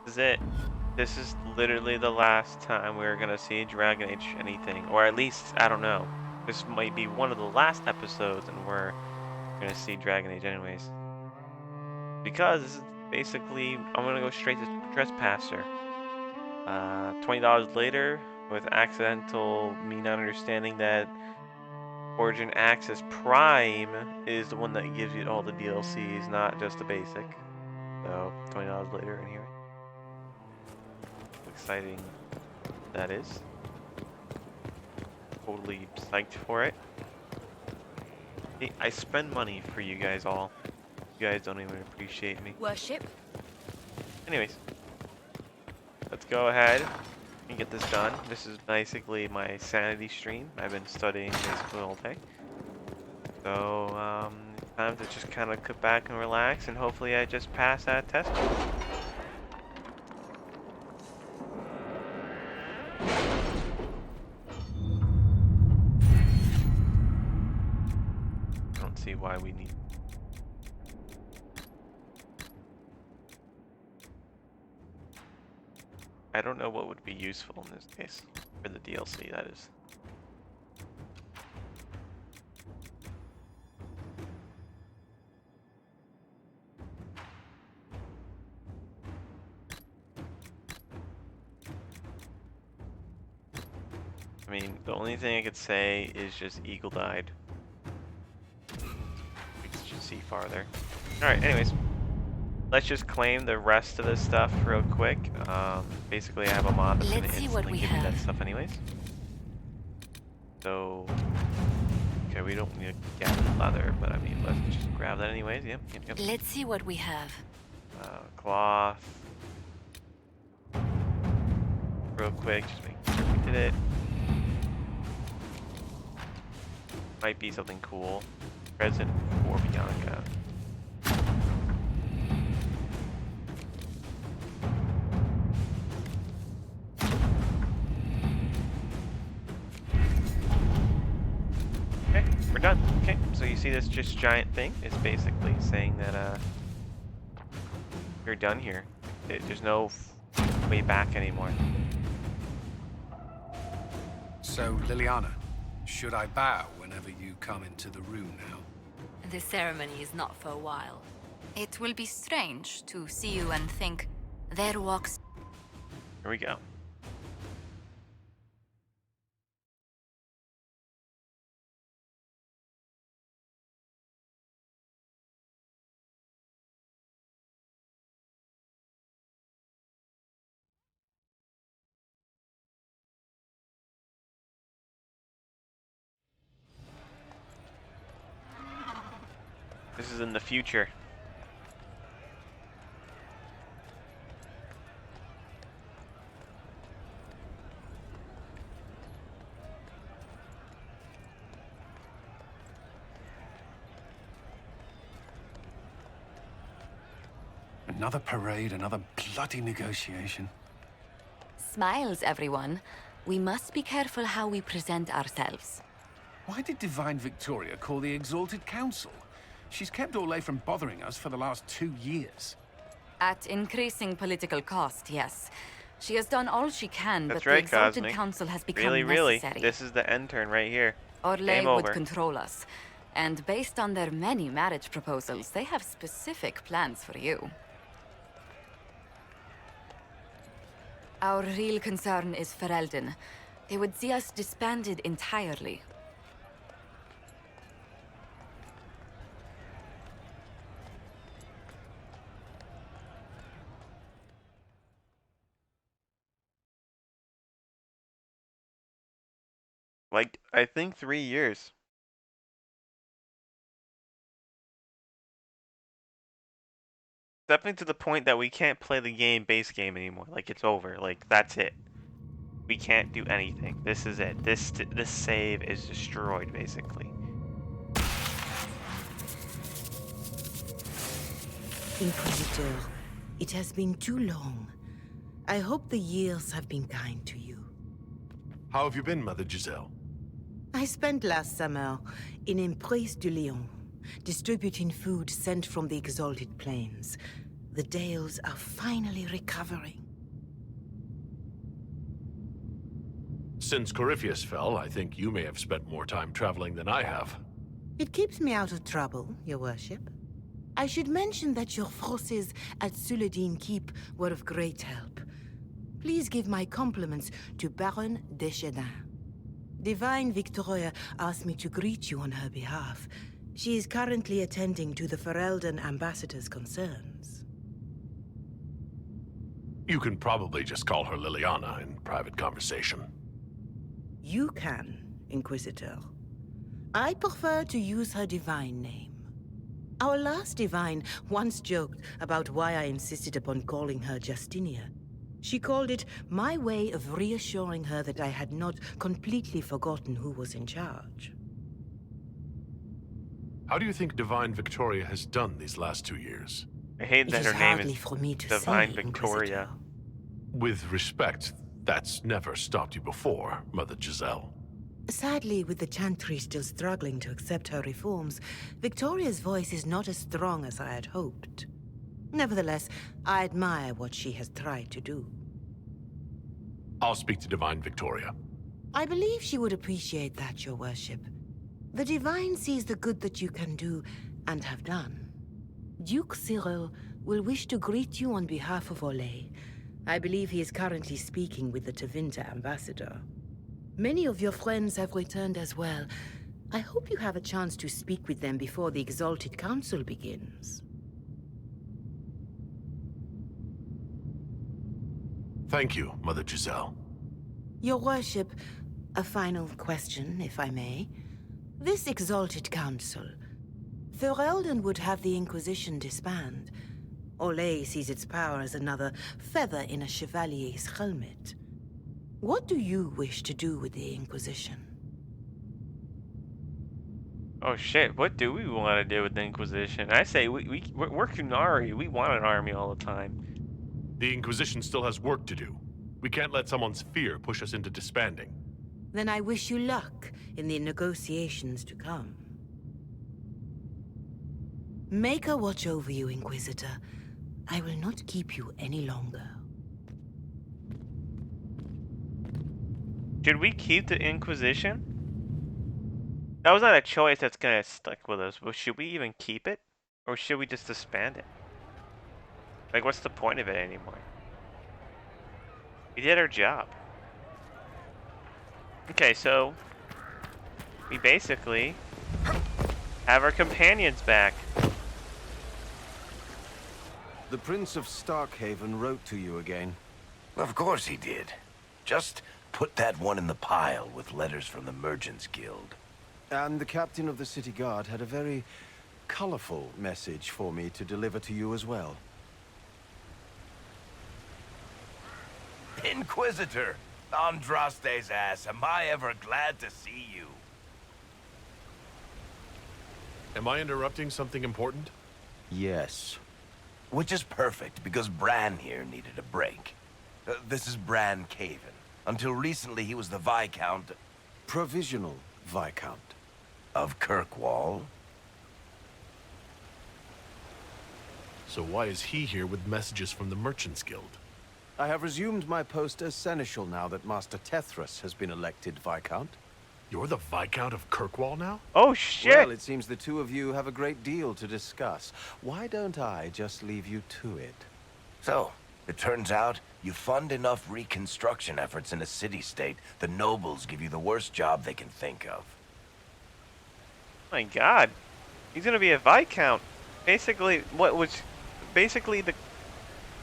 is it. This is literally the last time we're gonna see Dragon Age anything, or at least I don't know. This might be one of the last episodes, and we're gonna see Dragon Age anyways. Because this is basically, I'm gonna go straight to Trespasser. $20 later, with accidental me not understanding that Origin Access Prime is the one that gives you all the DLCs, not just the basic. So $20 later, and here. How exciting that is. Totally psyched for it. Hey, I spend money for you guys all. You guys don't even appreciate me. Worship. Anyways, let's go ahead and get this done. This is basically my sanity stream. I've been studying basically all day. So, time to just kind of sit back and relax, and hopefully I just pass that test. I don't see why we need. I don't know what would be useful in this case for the DLC, that is. I mean, the only thing I could say is just eagle-eyed. We can see farther. Alright, anyways. Let's just claim the rest of this stuff real quick. Basically, I have a mod that's going to instantly give me that stuff anyways. So, okay, we don't need to gather leather, but I mean, let's just grab that anyways. Yep. Let's see what we have. Cloth. Real quick, just make sure we did it. Might be something cool. Present for Bianca. Okay, we're done. Okay, so you see this just giant thing? It's basically saying that you're done here. There's no way back anymore. So, Liliana, should I bow whenever you come into the room now? The ceremony is not for a while. It will be strange to see you and think, there walks... Here we go. This is in the future. Another parade, another bloody negotiation. Smiles, everyone. We must be careful how we present ourselves. Why did Divine Victoria call the Exalted Council? She's kept Orlais from bothering us for the last 2 years. At increasing political cost, yes. She has done all she can, That's but right, the Exalted Cosmic. Council has become Really, necessary. this is the end turn right here. Orlais Game would over. control us. And based on their many marriage proposals, they have specific plans for you. Our real concern is Ferelden. They would see us disbanded entirely. Like, I think 3 years. Definitely to the point that we can't play the base game anymore. Like, it's over. Like, that's it. We can't do anything. This is it. This save is destroyed, basically. Inquisitor, it has been too long. I hope the years have been kind to you. How have you been, Mother Giselle? I spent last summer in Emprise de Lyon, distributing food sent from the Exalted Plains. The Dales are finally recovering. Since Corypheus fell, I think you may have spent more time traveling than I have. It keeps me out of trouble, Your Worship. I should mention that your forces at Suladin Keep were of great help. Please give my compliments to Baron Deschedin. Divine Victoria asked me to greet you on her behalf. She is currently attending to the Ferelden ambassador's concerns. You can probably just call her Liliana in private conversation. You can, Inquisitor. I prefer to use her divine name. Our last divine once joked about why I insisted upon calling her Justinia. She called it my way of reassuring her that I had not completely forgotten who was in charge. How do you think Divine Victoria has done these last 2 years? I hate It that is her name hardly is for me to Divine say, Victoria. Inquisitor. With respect, that's never stopped you before, Mother Giselle. Sadly, with the Chantry still struggling to accept her reforms, Victoria's voice is not as strong as I had hoped. Nevertheless, I admire what she has tried to do. I'll speak to Divine Victoria. I believe she would appreciate that, Your Worship. The Divine sees the good that you can do and have done. Duke Cyril will wish to greet you on behalf of Olay. I believe he is currently speaking with the Tevinter ambassador. Many of your friends have returned as well. I hope you have a chance to speak with them before the Exalted Council begins. Thank you, Mother Giselle. Your Worship, a final question, if I may. This Exalted Council, Ferelden would have the Inquisition disband. Olay sees its power as another feather in a chevalier's helmet. What do you wish to do with the Inquisition? Oh shit, what do we want to do with the Inquisition? I say we're Kunari. We want an army all the time. The Inquisition still has work to do. We can't let someone's fear push us into disbanding. Then I wish you luck in the negotiations to come. Maker watch over you, Inquisitor. I will not keep you any longer. Should we keep the Inquisition? That was not a choice that's gonna stick with us, but should we even keep it? Or should we just disband it? Like, what's the point of it anymore? We did our job. Okay, so we basically have our companions back. The Prince of Starkhaven wrote to you again. Of course he did. Just put that one in the pile with letters from the Merchants Guild. And the captain of the city guard had a very colorful message for me to deliver to you as well. Inquisitor! Andraste's ass, am I ever glad to see you. Am I interrupting something important? Yes. Which is perfect, because Bran here needed a break. This is Bran Caven. Until recently, he was the Viscount... Provisional Viscount. of Kirkwall. So why is he here with messages from the Merchants Guild? I have resumed my post as Seneschal now that Master Tethras has been elected Viscount. You're the Viscount of Kirkwall now? Oh shit! Well, it seems the two of you have a great deal to discuss. Why don't I just leave you to it? So, it turns out you fund enough reconstruction efforts in a city-state, the nobles give you the worst job they can think of. My god. He's gonna be a Viscount. Basically, what was... Basically the...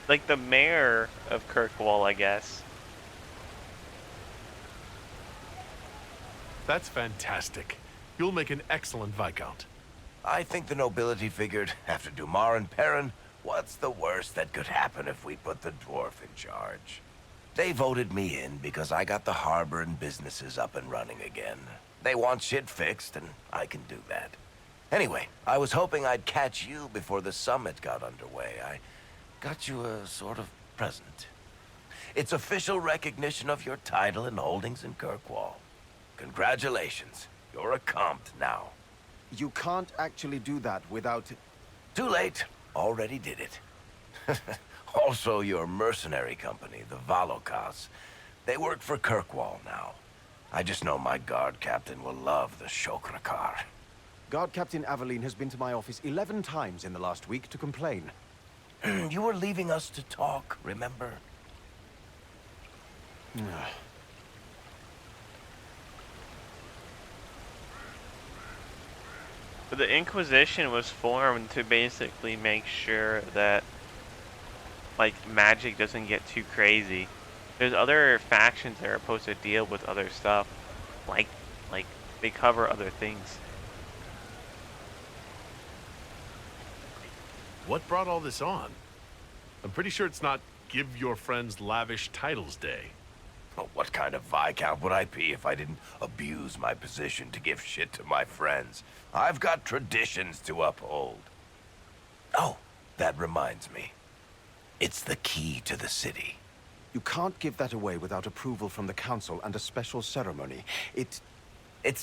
Like the mayor of Kirkwall, I guess. That's fantastic. You'll make an excellent Viscount. I think the nobility figured, after Dumar and Perrin, what's the worst that could happen if we put the dwarf in charge? They voted me in because I got the harbor and businesses up and running again. They want shit fixed, and I can do that. Anyway, I was hoping I'd catch you before the summit got underway. I got you a sort of present. It's official recognition of your title and holdings in Kirkwall. Congratulations. You're a compt now. You can't actually do that without... Too late. Already did it. Also, your mercenary company, the Valokas. They work for Kirkwall now. I just know my guard captain will love the Shokrakar. Guard Captain Aveline has been to my office 11 times in the last week to complain. You were leaving us to talk, remember? But the Inquisition was formed to basically make sure that, like, magic doesn't get too crazy. There's other factions that are supposed to deal with other stuff, like they cover other things. What brought all this on? I'm pretty sure it's not Give Your Friends Lavish Titles Day. Oh, what kind of Viscount would I be if I didn't abuse my position to give shit to my friends? I've got traditions to uphold. Oh, that reminds me. It's the key to the city. You can't give that away without approval from the council and a special ceremony. It's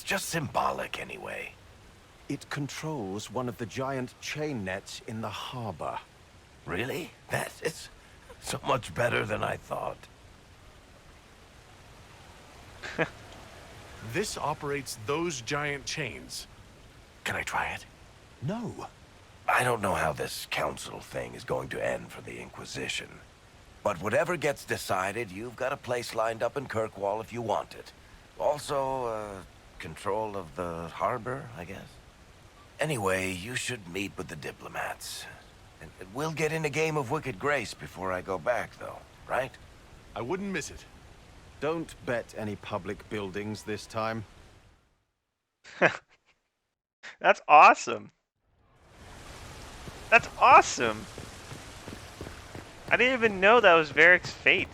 just symbolic anyway. It controls one of the giant chain nets in the harbor. Really? That is so much better than I thought. This operates those giant chains. Can I try it? No. I don't know how this council thing is going to end for the Inquisition. But whatever gets decided, you've got a place lined up in Kirkwall if you want it. Also, control of the harbor, I guess. Anyway, you should meet with the diplomats. And we'll get in a game of Wicked Grace before I go back, though, right? I wouldn't miss it. Don't bet any public buildings this time. That's awesome. That's awesome. I didn't even know that was Varric's fate.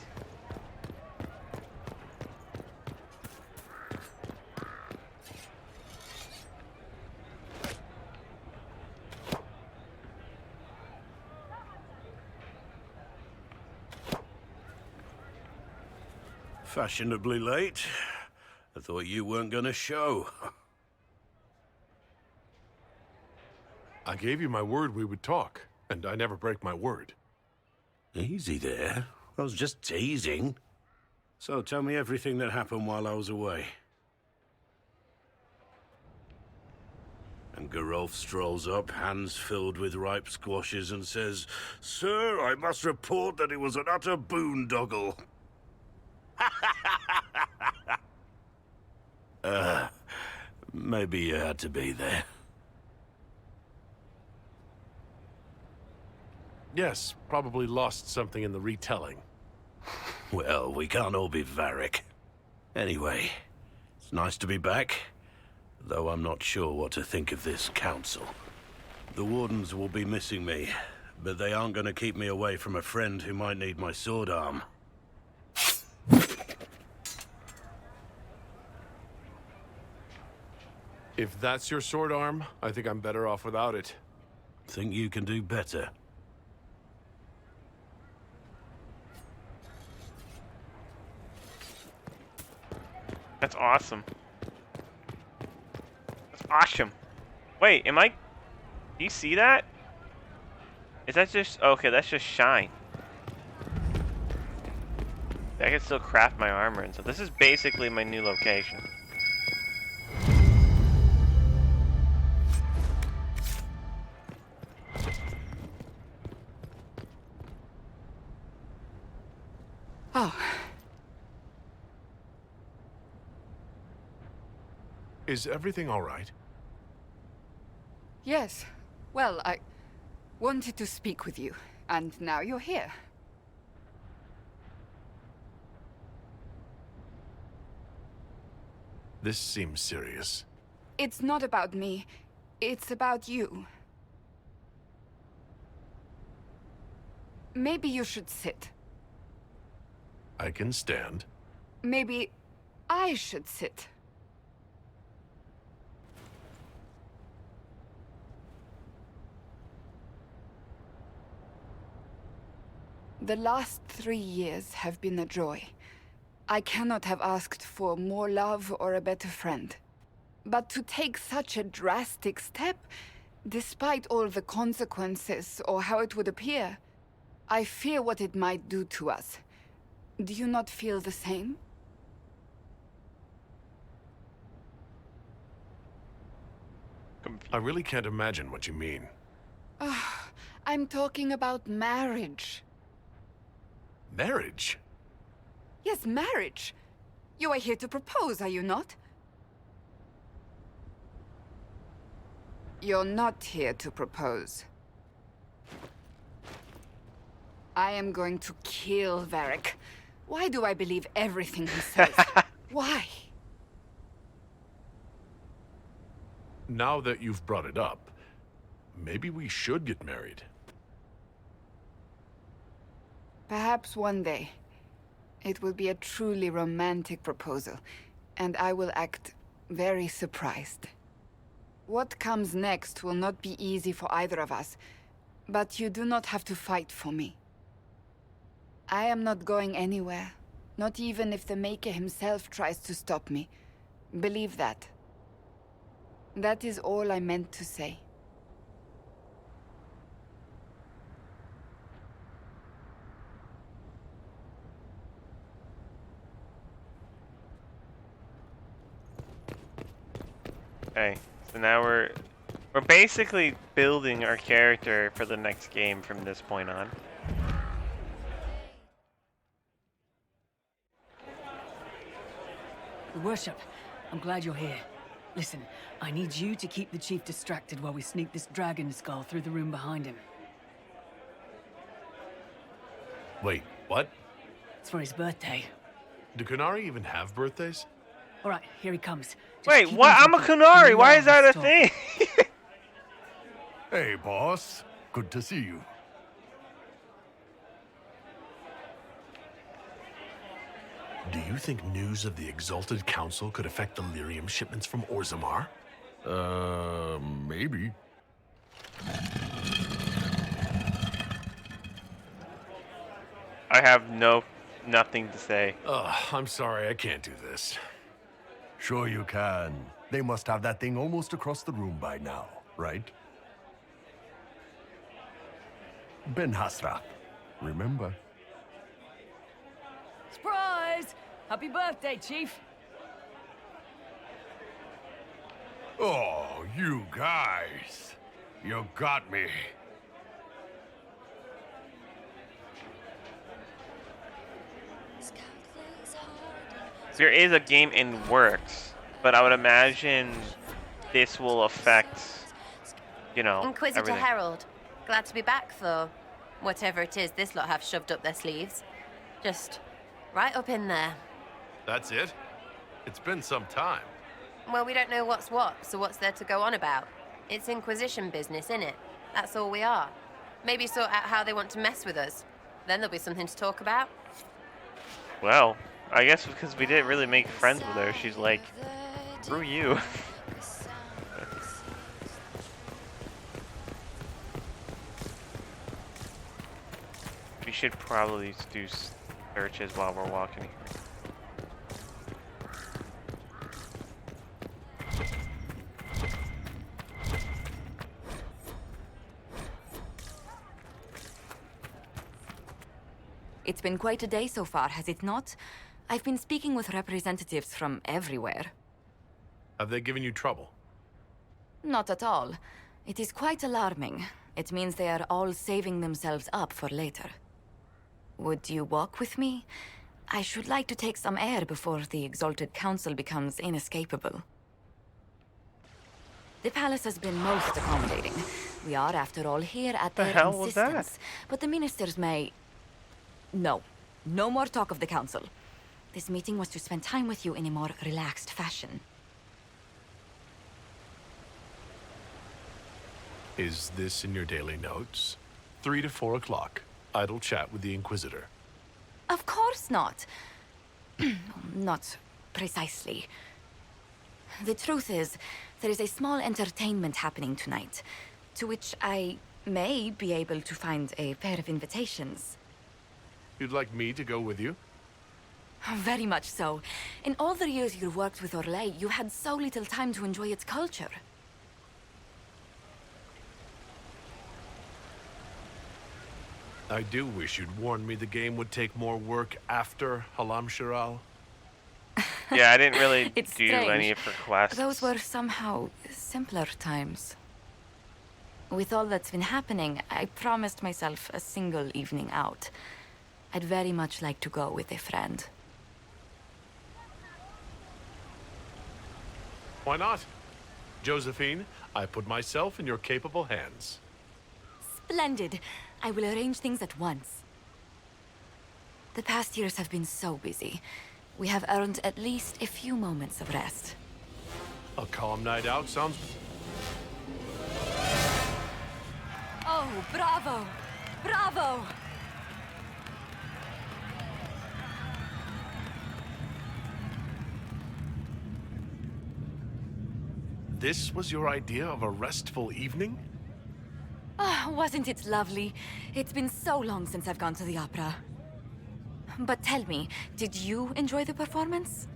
Fashionably late. I thought you weren't gonna show. I gave you my word we would talk, and I never break my word. Easy there. I was just teasing. So tell me everything that happened while I was away. And Geralf strolls up, hands filled with ripe squashes, and says, "Sir, I must report that it was an utter boondoggle." Maybe you had to be there. Yes, probably lost something in the retelling. Well, we can't all be Varric. Anyway, it's nice to be back, though I'm not sure what to think of this council. The Wardens will be missing me, but they aren't going to keep me away from a friend who might need my sword arm. If that's your sword arm, I think I'm better off without it. Think you can do better? That's awesome. That's awesome. Wait, am I... Do you see that? Is that just... Okay, that's just shine. I can still craft my armor, and so this is basically my new location. Oh, Is everything all right? yes. Well, I wanted to speak with you, and now you're here. This seems serious. It's not about me. It's about you. Maybe you should sit. I can stand. Maybe I should sit. The last 3 years have been a joy. I cannot have asked for more love or a better friend. But to take such a drastic step, despite all the consequences or how it would appear, I fear what it might do to us. Do you not feel the same? I really can't imagine what you mean. I'm talking about marriage. Marriage? Yes, marriage. You are here to propose, are you not? You're not here to propose. I am going to kill Varric. Why do I believe everything he says? Why? Now that you've brought it up, maybe we should get married. Perhaps one day. It will be a truly romantic proposal, and I will act very surprised. What comes next will not be easy for either of us, but you do not have to fight for me. I am not going anywhere, not even if the Maker himself tries to stop me. Believe that. That is all I meant to say. Okay, so now we're basically building our character for the next game from this point on. Your Worship, I'm glad you're here. Listen, I need you to keep the Chief distracted while we sneak this dragon skull through the room behind him. Wait, what? It's for his birthday. Do Kunari even have birthdays? All right, here he comes. Just Wait, keep what? him I'm a company. Kunari. You Why know is that a how to thing? Hey, boss. Good to see you. Do you think news of the Exalted Council could affect the lyrium shipments from Orzammar? Maybe. I have nothing to say. I'm sorry, I can't do this. Sure you can. They must have that thing almost across the room by now, right? Ben Hasra, remember? Surprise! Happy birthday, Chief! Oh, you guys. You got me. There is a game in works, but I would imagine this will affect, you know, Inquisitor everything. Herald. Glad to be back, though. Whatever it is this lot have shoved up their sleeves. Just right up in there. That's it? It's been some time. Well, we don't know what's what, so what's there to go on about? It's Inquisition business, innit? That's all we are. Maybe sort out how they want to mess with us. Then there'll be something to talk about. Well, I guess because we didn't really make friends with her, she's like, screw you. We should probably do searches while we're walking here. It's been quite a day so far, has it not? I've been speaking with representatives from everywhere. Have they given you trouble? Not at all. It is quite alarming. It means they are all saving themselves up for later. Would you walk with me? I should like to take some air before the Exalted Council becomes inescapable. The palace has been most accommodating. We are, after all, here at their hell was that? insistence. But the ministers may... No. No more talk of the council. This meeting was to spend time with you in a more relaxed fashion. Is this in your daily notes? 3 to 4 o'clock. Idle chat with the Inquisitor. Of course not. Not precisely. The truth is, there is a small entertainment happening tonight, to which I may be able to find a pair of invitations. You'd like me to go with you? Very much so. In all the years you worked with Orlais, you had so little time to enjoy its culture. I do wish you'd warned me the game would take more work after Halam Shiral. Yeah, I didn't really It's do strange. any of her quests. Those were somehow simpler times. With all that's been happening, I promised myself a single evening out. I'd very much like to go with a friend. Why not? Josephine, I put myself in your capable hands. Splendid. I will arrange things at once. The past years have been so busy. We have earned at least a few moments of rest. A calm night out sounds... Oh, bravo! Bravo! This was your idea of a restful evening? Ah, wasn't it lovely? It's been so long since I've gone to the opera. But tell me, did you enjoy the performance?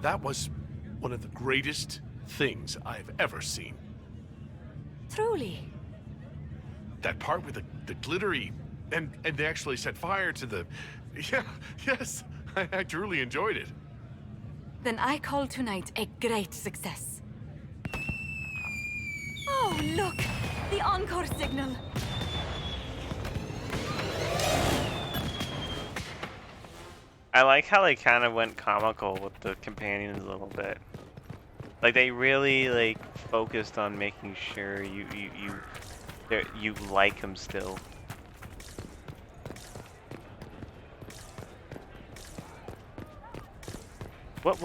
That was one of the greatest things I've ever seen. Truly. That part with the glittery... And they actually set fire to the... Yeah, yes, I truly enjoyed it. Then I call tonight a great success. Oh, look! The encore signal! I like how they kind of went comical with the companions a little bit. Like they really like focused on making sure you like them still. What?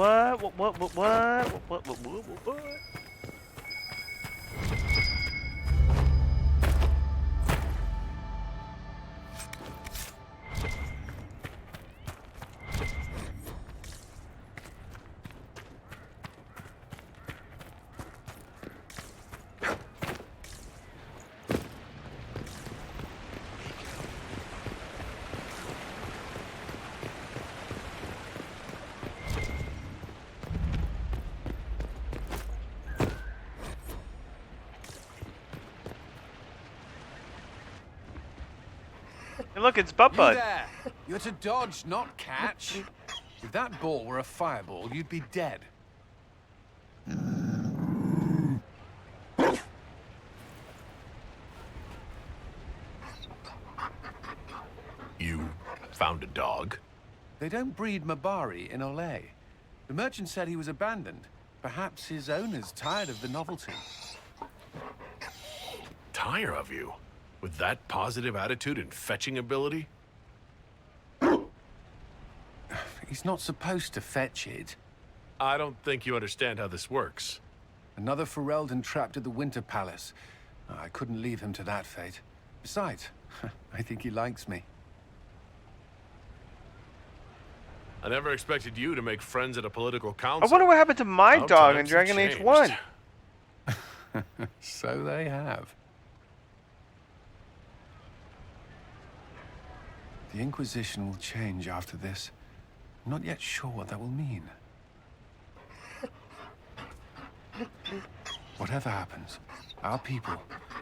Hey, look, it's Butt You Bud. there! You're to dodge, not catch. If that ball were a fireball, you'd be dead. You found a dog? They don't breed Mabari in Olay. The merchant said he was abandoned. Perhaps his owner's tired of the novelty. Tire of you? With that positive attitude and fetching ability? He's not supposed to fetch it. I don't think you understand how this works. Another Ferelden trapped at the Winter Palace. I couldn't leave him to that fate. Besides, I think he likes me. I never expected you to make friends at a political council. I wonder what happened to my How dog in times Dragon have Age changed. 1. So they have. The Inquisition will change after this. I'm not yet sure what that will mean. Whatever happens, our people,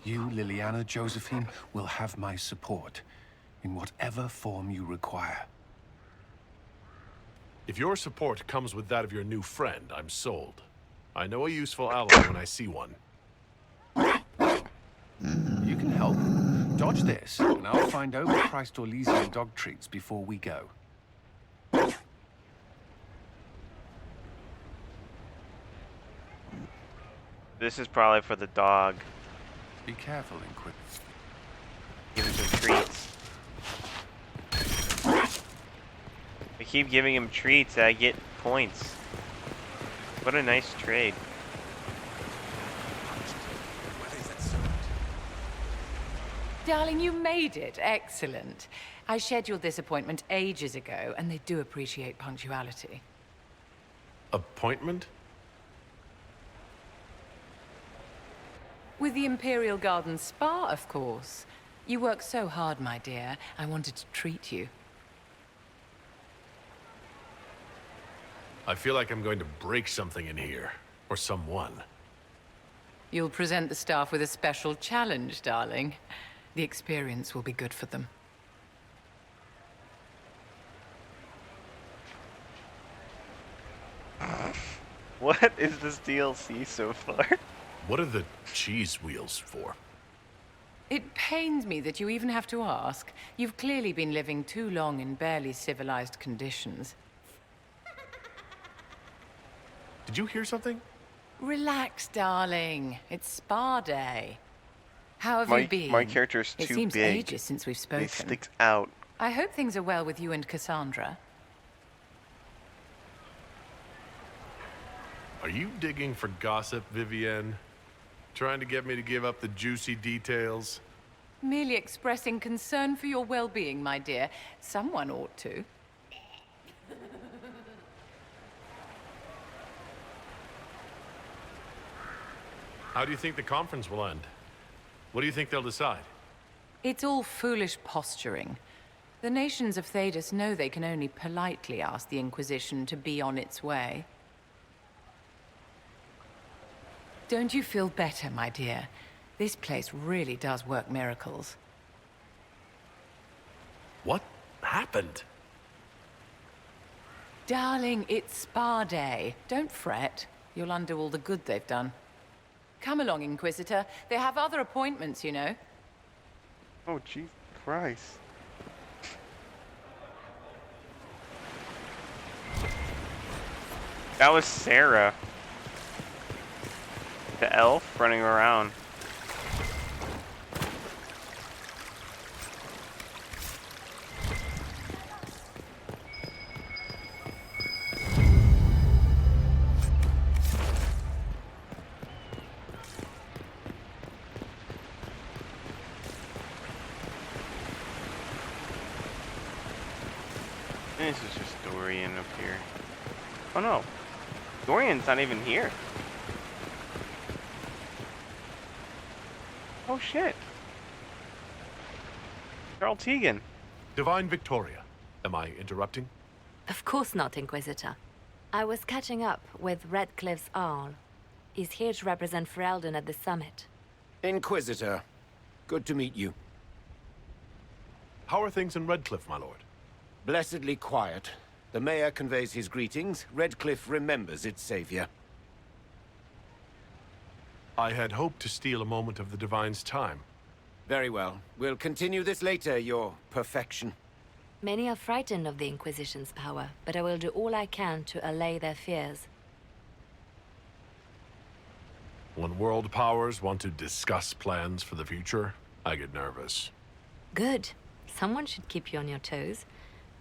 you, Liliana, Josephine, will have my support in whatever form you require. If your support comes with that of your new friend, I'm sold. I know a useful ally when I see one. You can help. Dodge this, and I'll find overpriced Orlesian dog treats before we go. This is probably for the dog. Be careful, Inquisition. Give him some treats. I keep giving him treats, I get points. What a nice trade. Darling, you made it. Excellent. I scheduled this appointment ages ago, and they do appreciate punctuality. Appointment? With the Imperial Garden Spa, of course. You work so hard, my dear. I wanted to treat you. I feel like I'm going to break something in here. Or someone. You'll present the staff with a special challenge, darling. The experience will be good for them. What is this DLC so far? What are the cheese wheels for? It pains me that you even have to ask. You've clearly been living too long in barely civilized conditions. Did you hear something? Relax, darling. It's spa day. How have you been? My character's too big. It seems big. ages since we've spoken. He sticks out. I hope things are well with you and Cassandra. Are you digging for gossip, Vivienne? Trying to get me to give up the juicy details? Merely expressing concern for your well-being, my dear. Someone ought to. How do you think the conference will end? What do you think they'll decide? It's all foolish posturing. The nations of Thedas know they can only politely ask the Inquisition to be on its way. Don't you feel better, my dear? This place really does work miracles. What happened? Darling, it's spa day. Don't fret. You'll undo all the good they've done. Come along, Inquisitor. They have other appointments, you know. Oh, Jesus Christ. That was Sarah. The elf running around. This is just Dorian up here. Oh no. Dorian's not even here. Oh shit. Carl Tegan. Divine Victoria. Am I interrupting? Of course not, Inquisitor. I was catching up with Redcliffe's Arl. He's here to represent Ferelden at the summit. Inquisitor, good to meet you. How are things in Redcliffe, my lord? Blessedly quiet. The mayor conveys his greetings. Redcliffe remembers its savior. I had hoped to steal a moment of the Divine's time. Very well. We'll continue this later, your perfection. Many are frightened of the Inquisition's power, but I will do all I can to allay their fears. When world powers want to discuss plans for the future, I get nervous. Good. Someone should keep you on your toes.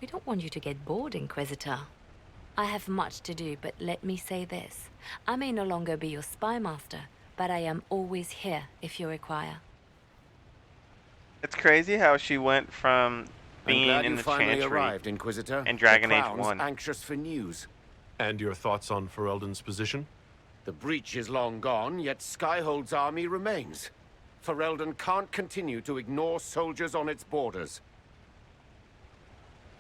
We don't want you to get bored, Inquisitor. I have much to do, but let me say this. I may no longer be your spy master, but I am always here if you require. It's crazy how she went from being in the finally Chantry arrived, Inquisitor. and Dragon The Age Crown's 1. Anxious for news. And your thoughts on Ferelden's position? The breach is long gone, yet Skyhold's army remains. Ferelden can't continue to ignore soldiers on its borders.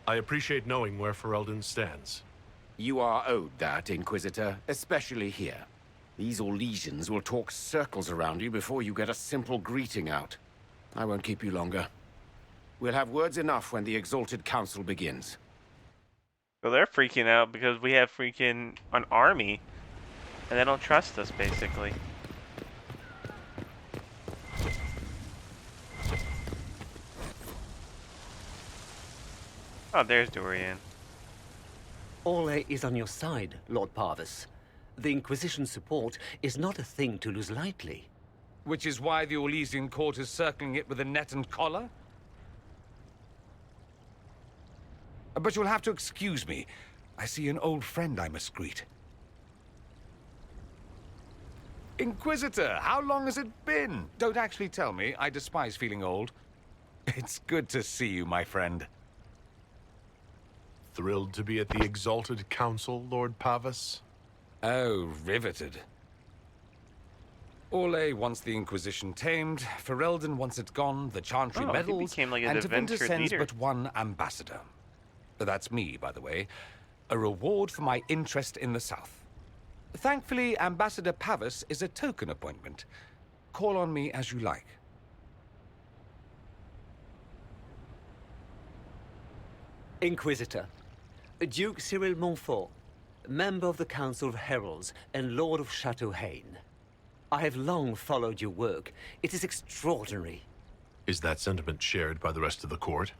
I appreciate knowing where Ferelden stands. You are owed that, Inquisitor, especially here. These Orlesians will talk circles around you before you get a simple greeting out. I won't keep you longer. We'll have words enough when the Exalted Council begins. So they're freaking out because we have freaking an army. And they don't trust us, basically. Oh, there's Dorian. Orlais is on your side, Lord Parvis. The Inquisition's support is not a thing to lose lightly. Which is why the Orlesian court is circling it with a net and collar? But you'll have to excuse me. I see an old friend I must greet. Inquisitor, how long has it been? Don't actually tell me. I despise feeling old. It's good to see you, my friend. Thrilled to be at the Exalted Council, Lord Pavis? Oh, riveted. Orlais wants the Inquisition tamed, Ferelden wants it gone, the Chantry medals, he became like an and Tevinter adventure sends leader. but one ambassador. That's me, by the way. A reward for my interest in the South. Thankfully, Ambassador Pavus is a token appointment. Call on me as you like. Inquisitor, Duke Cyril Montfort, member of the Council of Heralds and Lord of Chateau Haine. I have long followed your work. It is extraordinary. Is that sentiment shared by the rest of the court?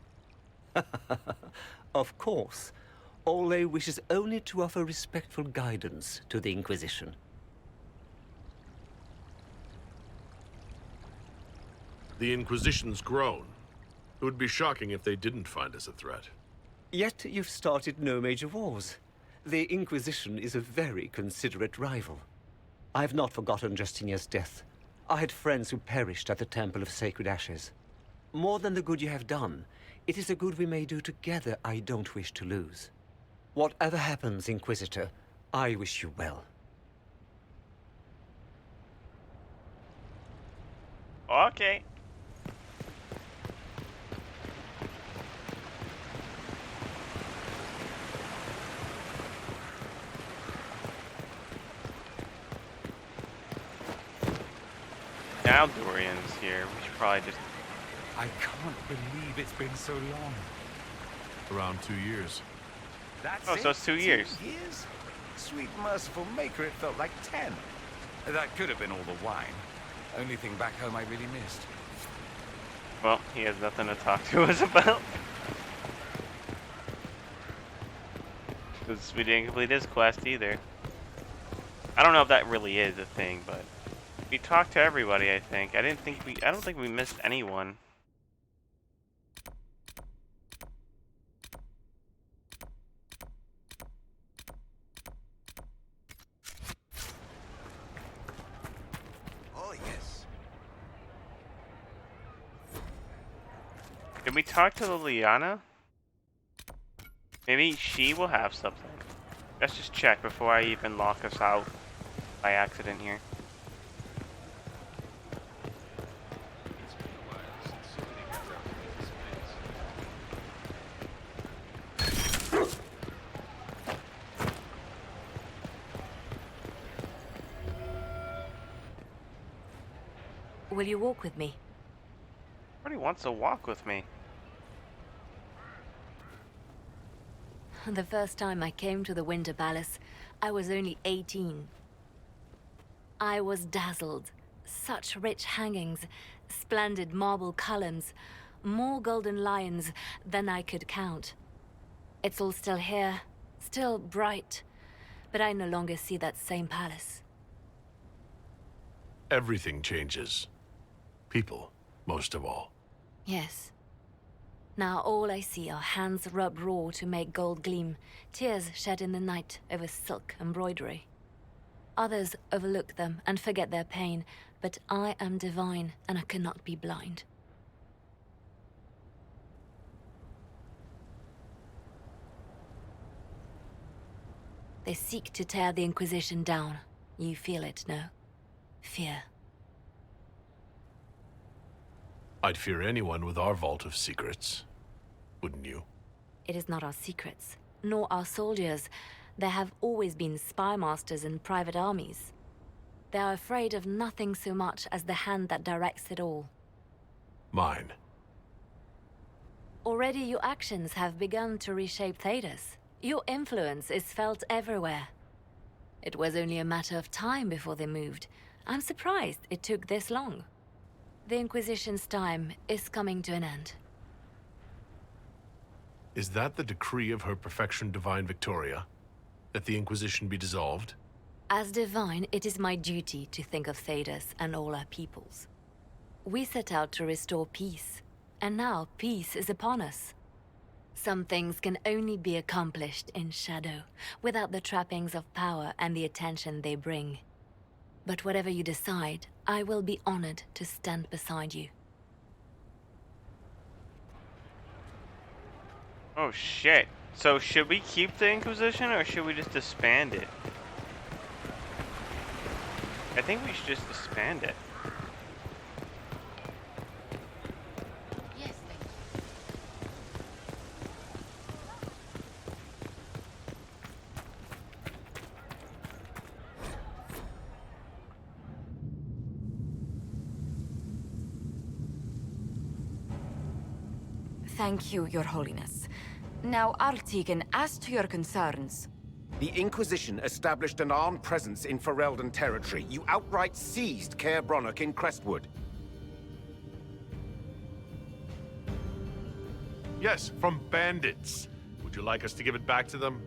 Of course. Ole wishes only to offer respectful guidance to the Inquisition. The Inquisition's grown. It would be shocking if they didn't find us a threat. Yet you've started no major wars. The Inquisition is a very considerate rival. I have not forgotten Justinia's death. I had friends who perished at the Temple of Sacred Ashes. More than the good you have done, it is a good we may do together I don't wish to lose. Whatever happens, Inquisitor, I wish you well. Okay. Now Dorian's here. We should probably just... I can't believe it's been so long. Around 2 years. That's Oh, so it's 2 years. 2 years? Sweet merciful maker, it felt like 10. That could have been all the wine. Only thing back home I really missed. Well, he has nothing to talk to us about. Because we didn't complete his quest either. I don't know if that really is a thing, but we talked to everybody, I think. I don't think we missed anyone. Oh, yes. Did we talk to Liliana? Maybe she will have something. Let's just check before I even lock us out by accident here. Will you walk with me? Everybody wants to walk with me. The first time I came to the Winter Palace, I was only 18. I was dazzled. Such rich hangings, splendid marble columns, more golden lions than I could count. It's all still here, still bright, but I no longer see that same palace. Everything changes. People, most of all. Yes. Now all I see are hands rubbed raw to make gold gleam, tears shed in the night over silk embroidery. Others overlook them and forget their pain, but I am divine and I cannot be blind. They seek to tear the Inquisition down. You feel it, no? Fear. I'd fear anyone with our vault of secrets. Wouldn't you? It is not our secrets, nor our soldiers. There have always been spy masters and private armies. They are afraid of nothing so much as the hand that directs it all. Mine. Already your actions have begun to reshape Thedas. Your influence is felt everywhere. It was only a matter of time before they moved. I'm surprised it took this long. The Inquisition's time is coming to an end. Is that the decree of Her Perfection Divine Victoria? That the Inquisition be dissolved? As divine, it is my duty to think of Thedas and all our peoples. We set out to restore peace, and now peace is upon us. Some things can only be accomplished in shadow, without the trappings of power and the attention they bring. But whatever you decide, I will be honored to stand beside you. Oh shit. So should we keep the Inquisition or should we just disband it? I think we should just disband it. Yes, Thank you, Your Holiness. Now, Artigan, as to your concerns... The Inquisition established an armed presence in Ferelden territory. You outright seized Caer Bronach in Crestwood. Yes, from bandits. Would you like us to give it back to them?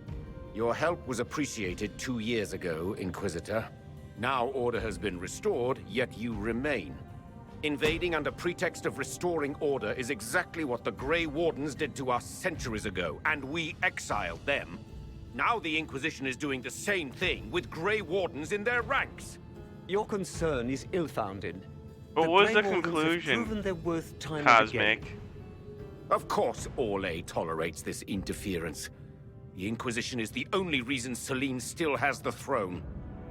Your help was appreciated 2 years ago, Inquisitor. Now order has been restored, yet you remain. Invading under pretext of restoring order is exactly what the Grey Wardens did to us centuries ago, and we exiled them. Now the Inquisition is doing the same thing with Grey Wardens in their ranks. Your concern is ill-founded. But what was the Grey Wardens have conclusion, proven their worth time and Cosmic? again. Of course Orlais tolerates this interference. The Inquisition is the only reason Selene still has the throne.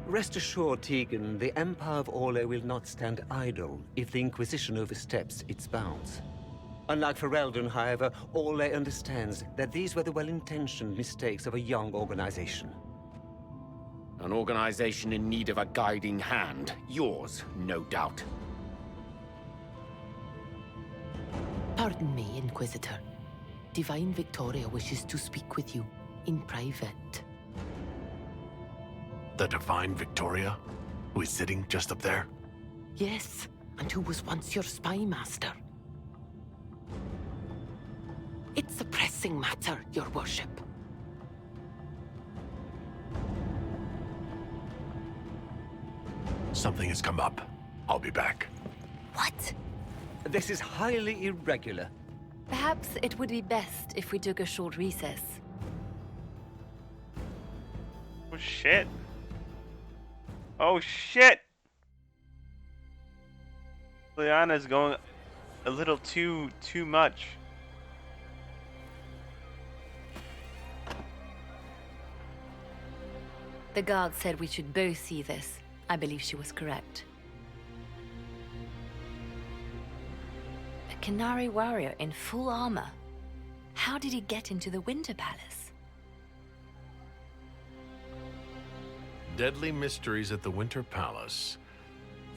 Rest assured, Tegan, the Empire of Orlais will not stand idle if the Inquisition oversteps its bounds. Unlike Ferelden, however, Orlais understands that these were the well-intentioned mistakes of a young organization. An organization in need of a guiding hand. Yours, no doubt. Pardon me, Inquisitor. Divine Victoria wishes to speak with you in private. The Divine Victoria? Who is sitting just up there? Yes, and who was once your spy master. It's a pressing matter, Your Worship. Something has come up. I'll be back. What? This is highly irregular. Perhaps it would be best if we took a short recess. Oh shit. Oh shit! Lyanna's going a little too much. The guard said we should both see this. I believe she was correct. A Canary warrior in full armor. How did he get into the Winter Palace? Deadly mysteries at the Winter Palace.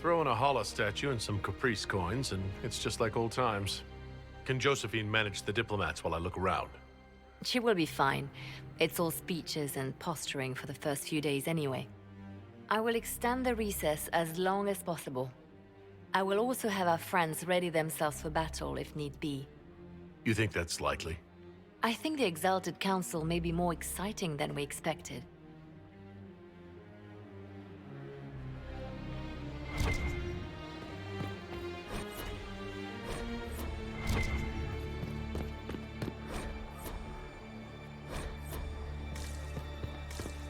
Throw in a Hala statue and some Caprice coins, and it's just like old times. Can Josephine manage the diplomats while I look around? She will be fine. It's all speeches and posturing for the first few days anyway. I will extend the recess as long as possible. I will also have our friends ready themselves for battle if need be. You think that's likely? I think the Exalted Council may be more exciting than we expected.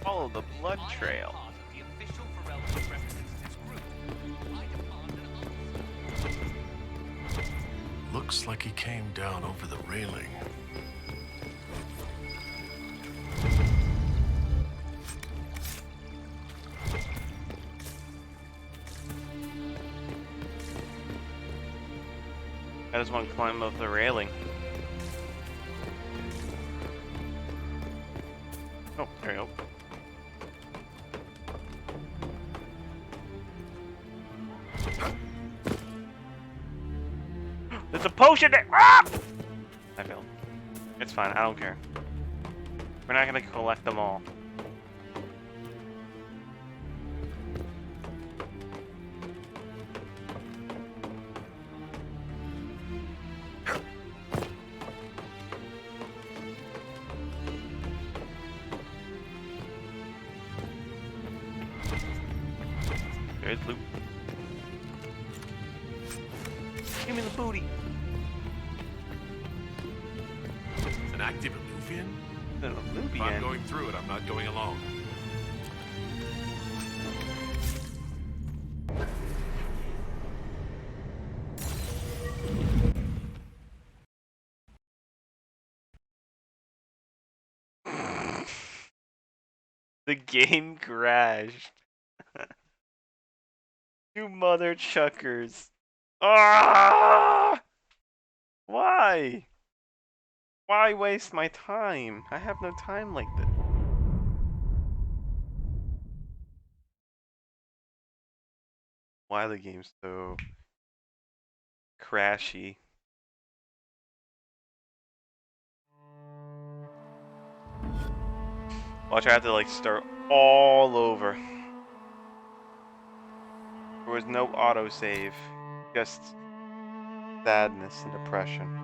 Follow the blood trail. Looks like he came down over the railing. I just want to climb up the railing. Oh, there you go. There's a potion there! Ah! I failed. It's fine, I don't care. We're not gonna collect them all. There's loot. Give me the booty. An active Illuvian? An If Illuvian? I'm going through it, I'm not going alone. The game crashed. You mother chuckers. Ah! Why? Why waste my time? I have no time like this. Why the game's so crashy? Watch, I have to like start all over. There was no autosave. Just sadness and depression.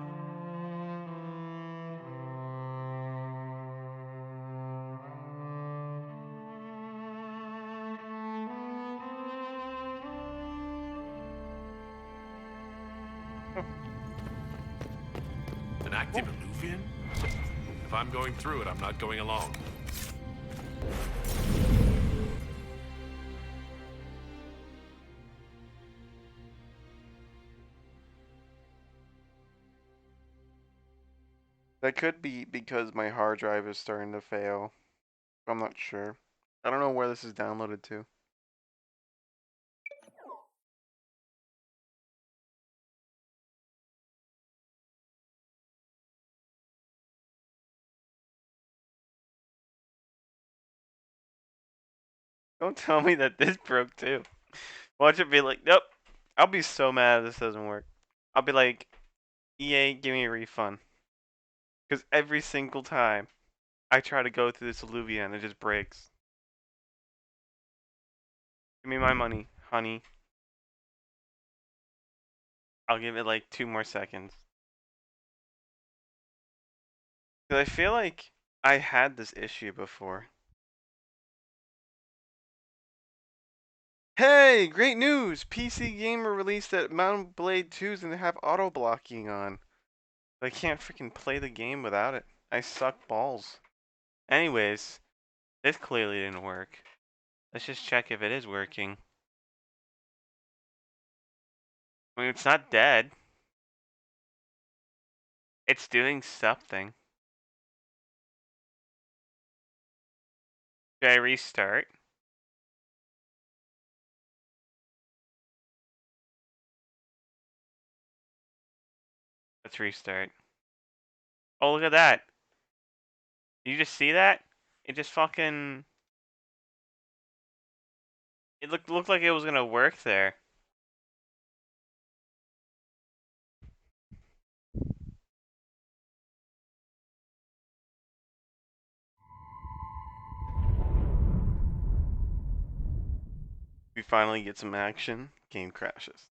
An active Illuvian? If I'm going through it, I'm not going alone. That could be because my hard drive is starting to fail. I'm not sure. I don't know where this is downloaded to. Don't tell me that this broke too. Watch it be like, nope. I'll be so mad if this doesn't work. I'll be like, EA, give me a refund. Because every single time I try to go through this Illuvian, it just breaks. Give me my money, honey. I'll give it like 2 more seconds. Because I feel like I had this issue before. Hey, great news! PC Gamer released that Mountain Blade 2 is gonna have auto blocking on. I can't freaking play the game without it. I suck balls. Anyways, this clearly didn't work. Let's just check if it is working. I mean, it's not dead. It's doing something. Should I restart? Let's restart. Oh, look at that. Did you just see that? It just fucking... It looked like it was gonna work there. We finally get some action. Game crashes.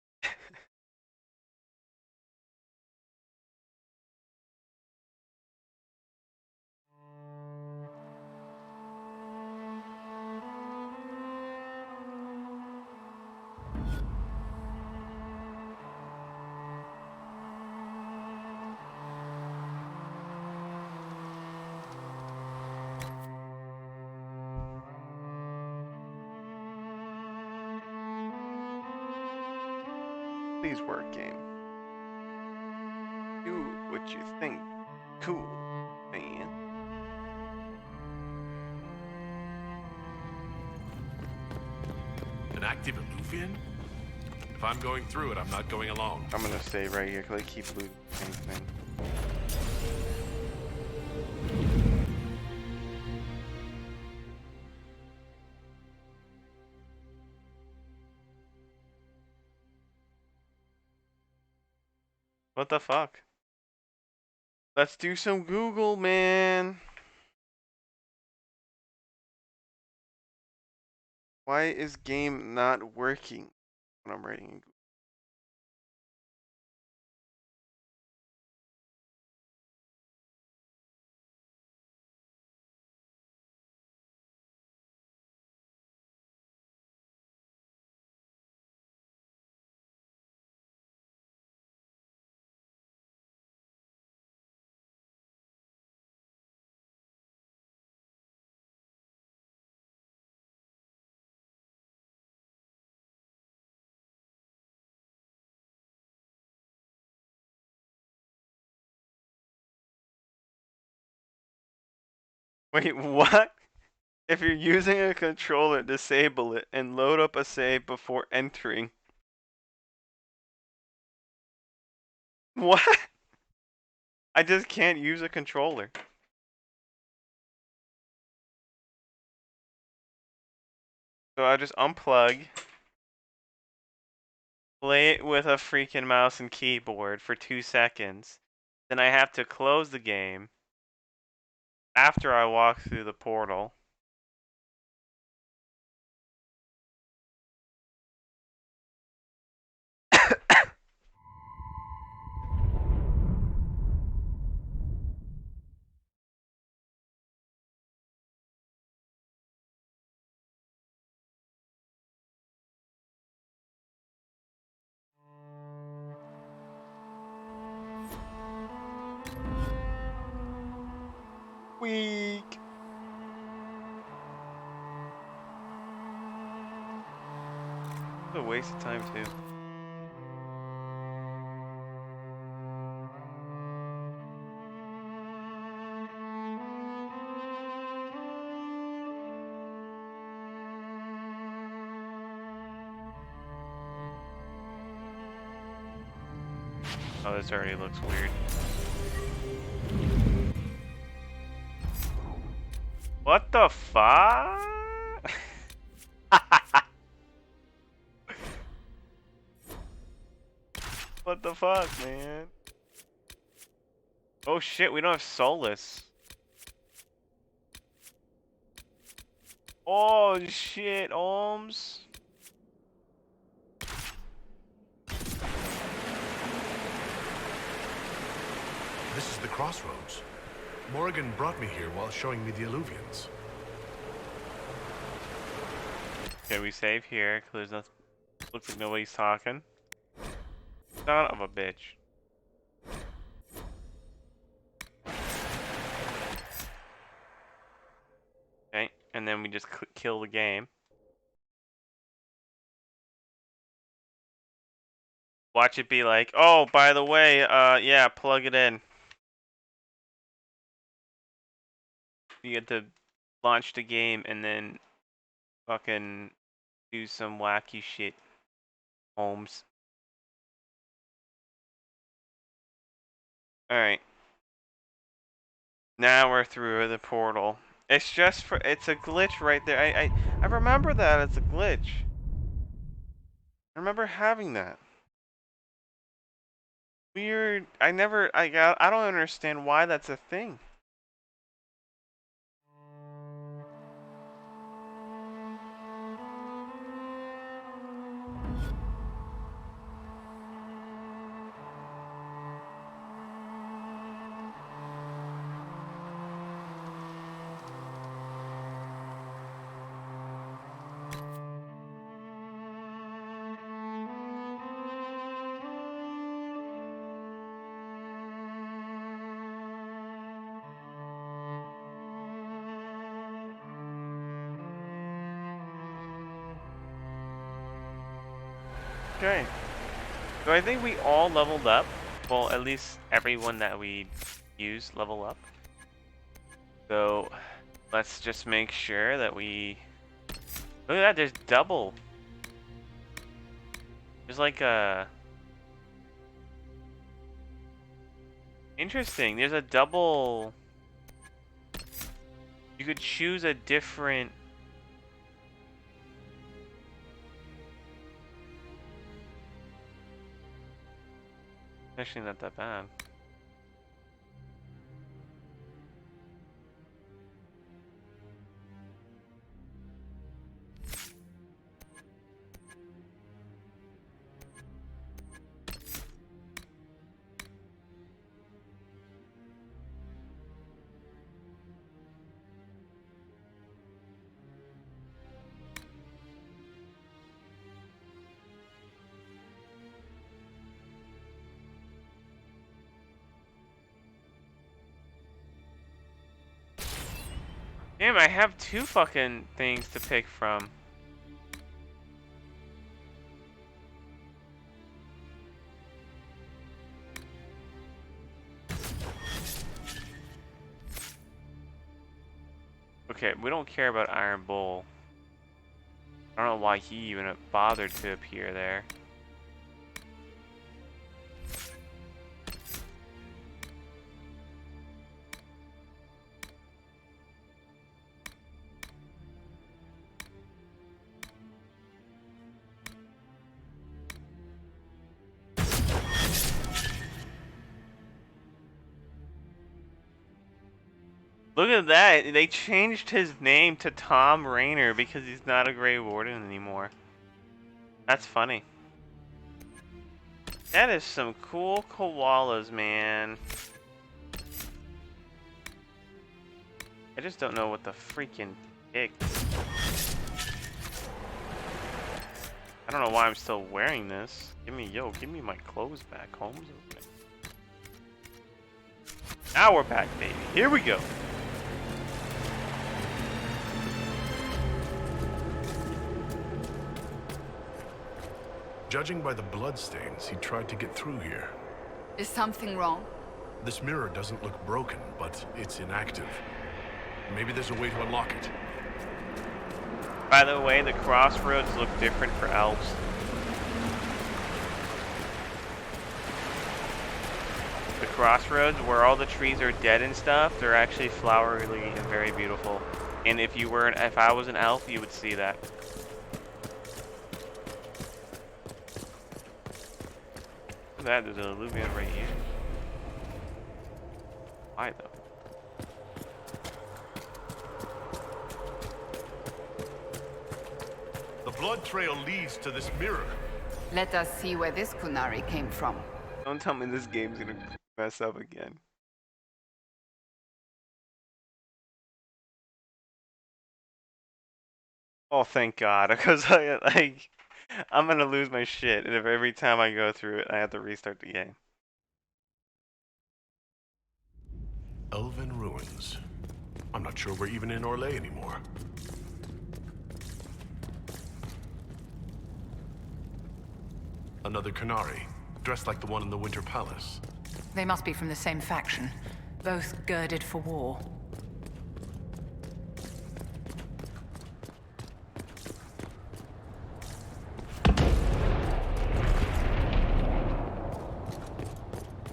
Please work, game. Do what you think. Cool, man. An active Illuvian? If I'm going through it, I'm not going alone. I'm gonna save right here because I keep losing the same thing. What the fuck? Let's do some Google, man. Why is game not working when I'm writing in Google? Wait, what? If you're using a controller, disable it and load up a save before entering. What? I just can't use a controller. So I just unplug, play it with a freaking mouse and keyboard for 2 seconds. Then I have to close the game after I walk through the portal. Weak. What a waste of time too. Oh, this already looks weird. What the fuck? What the fuck, man? Oh shit, we don't have Solus. Oh shit, Ohms. This is the crossroads. Morrigan brought me here while showing me the alluvians. Okay, we save here, because there's nothing. Looks like nobody's talking. Son of a bitch. Okay, and then we just kill the game. Watch it be like, oh, by the way, yeah, plug it in. You get to launch the game and then fucking do some wacky shit. Holmes. Alright. Now we're through the portal. It's just for, it's a glitch right there. I remember that it's a glitch. I remember having that. Weird. I don't understand why that's a thing. Okay. So I think we all leveled up. Well, at least everyone that we use level up. So let's just make sure that we... Look at that, there's double. There's like a... Interesting, there's a double... You could choose a different... Actually not that bad. Damn, I have two fucking things to pick from. Okay, we don't care about Iron Bull. I don't know why he even bothered to appear there. Look at that, they changed his name to Tom Rainer because he's not a Grey Warden anymore. That's funny. That is some cool koalas, man. I just don't know what the freaking pick. I don't know why I'm still wearing this. Give me my clothes back, Holmes. Okay. Now we're back, baby. Here we go. Judging by the bloodstains, he tried to get through here. Is something wrong? This mirror doesn't look broken, but it's inactive. Maybe there's a way to unlock it. By the way, the crossroads look different for elves. The crossroads, where all the trees are dead and stuff, they're actually flowery and very beautiful. And if I was an elf, you would see that. Look at that, there's an alluvion right here. Why though? The blood trail leads to this mirror. Let us see where this Kunari came from. Don't tell me this game's gonna mess up again. Oh, thank God, because I'm gonna lose my shit if every time I go through it, I have to restart the game. Elven ruins. I'm not sure we're even in Orlais anymore. Another Qunari, dressed like the one in the Winter Palace. They must be from the same faction, both girded for war.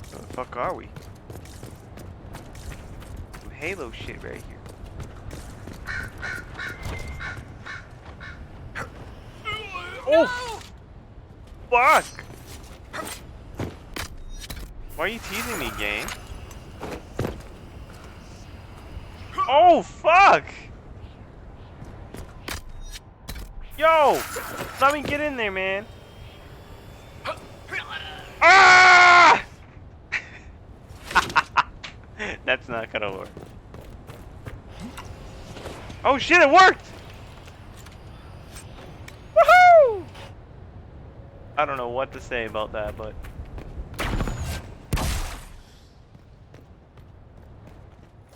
Where the fuck are we? Some Halo shit right here. Oh! Fuck! Why are you teasing me, game? Oh, fuck! Yo! Let me get in there, man. Ah! That's not gonna work. Oh shit, it worked! Woohoo! I don't know what to say about that, but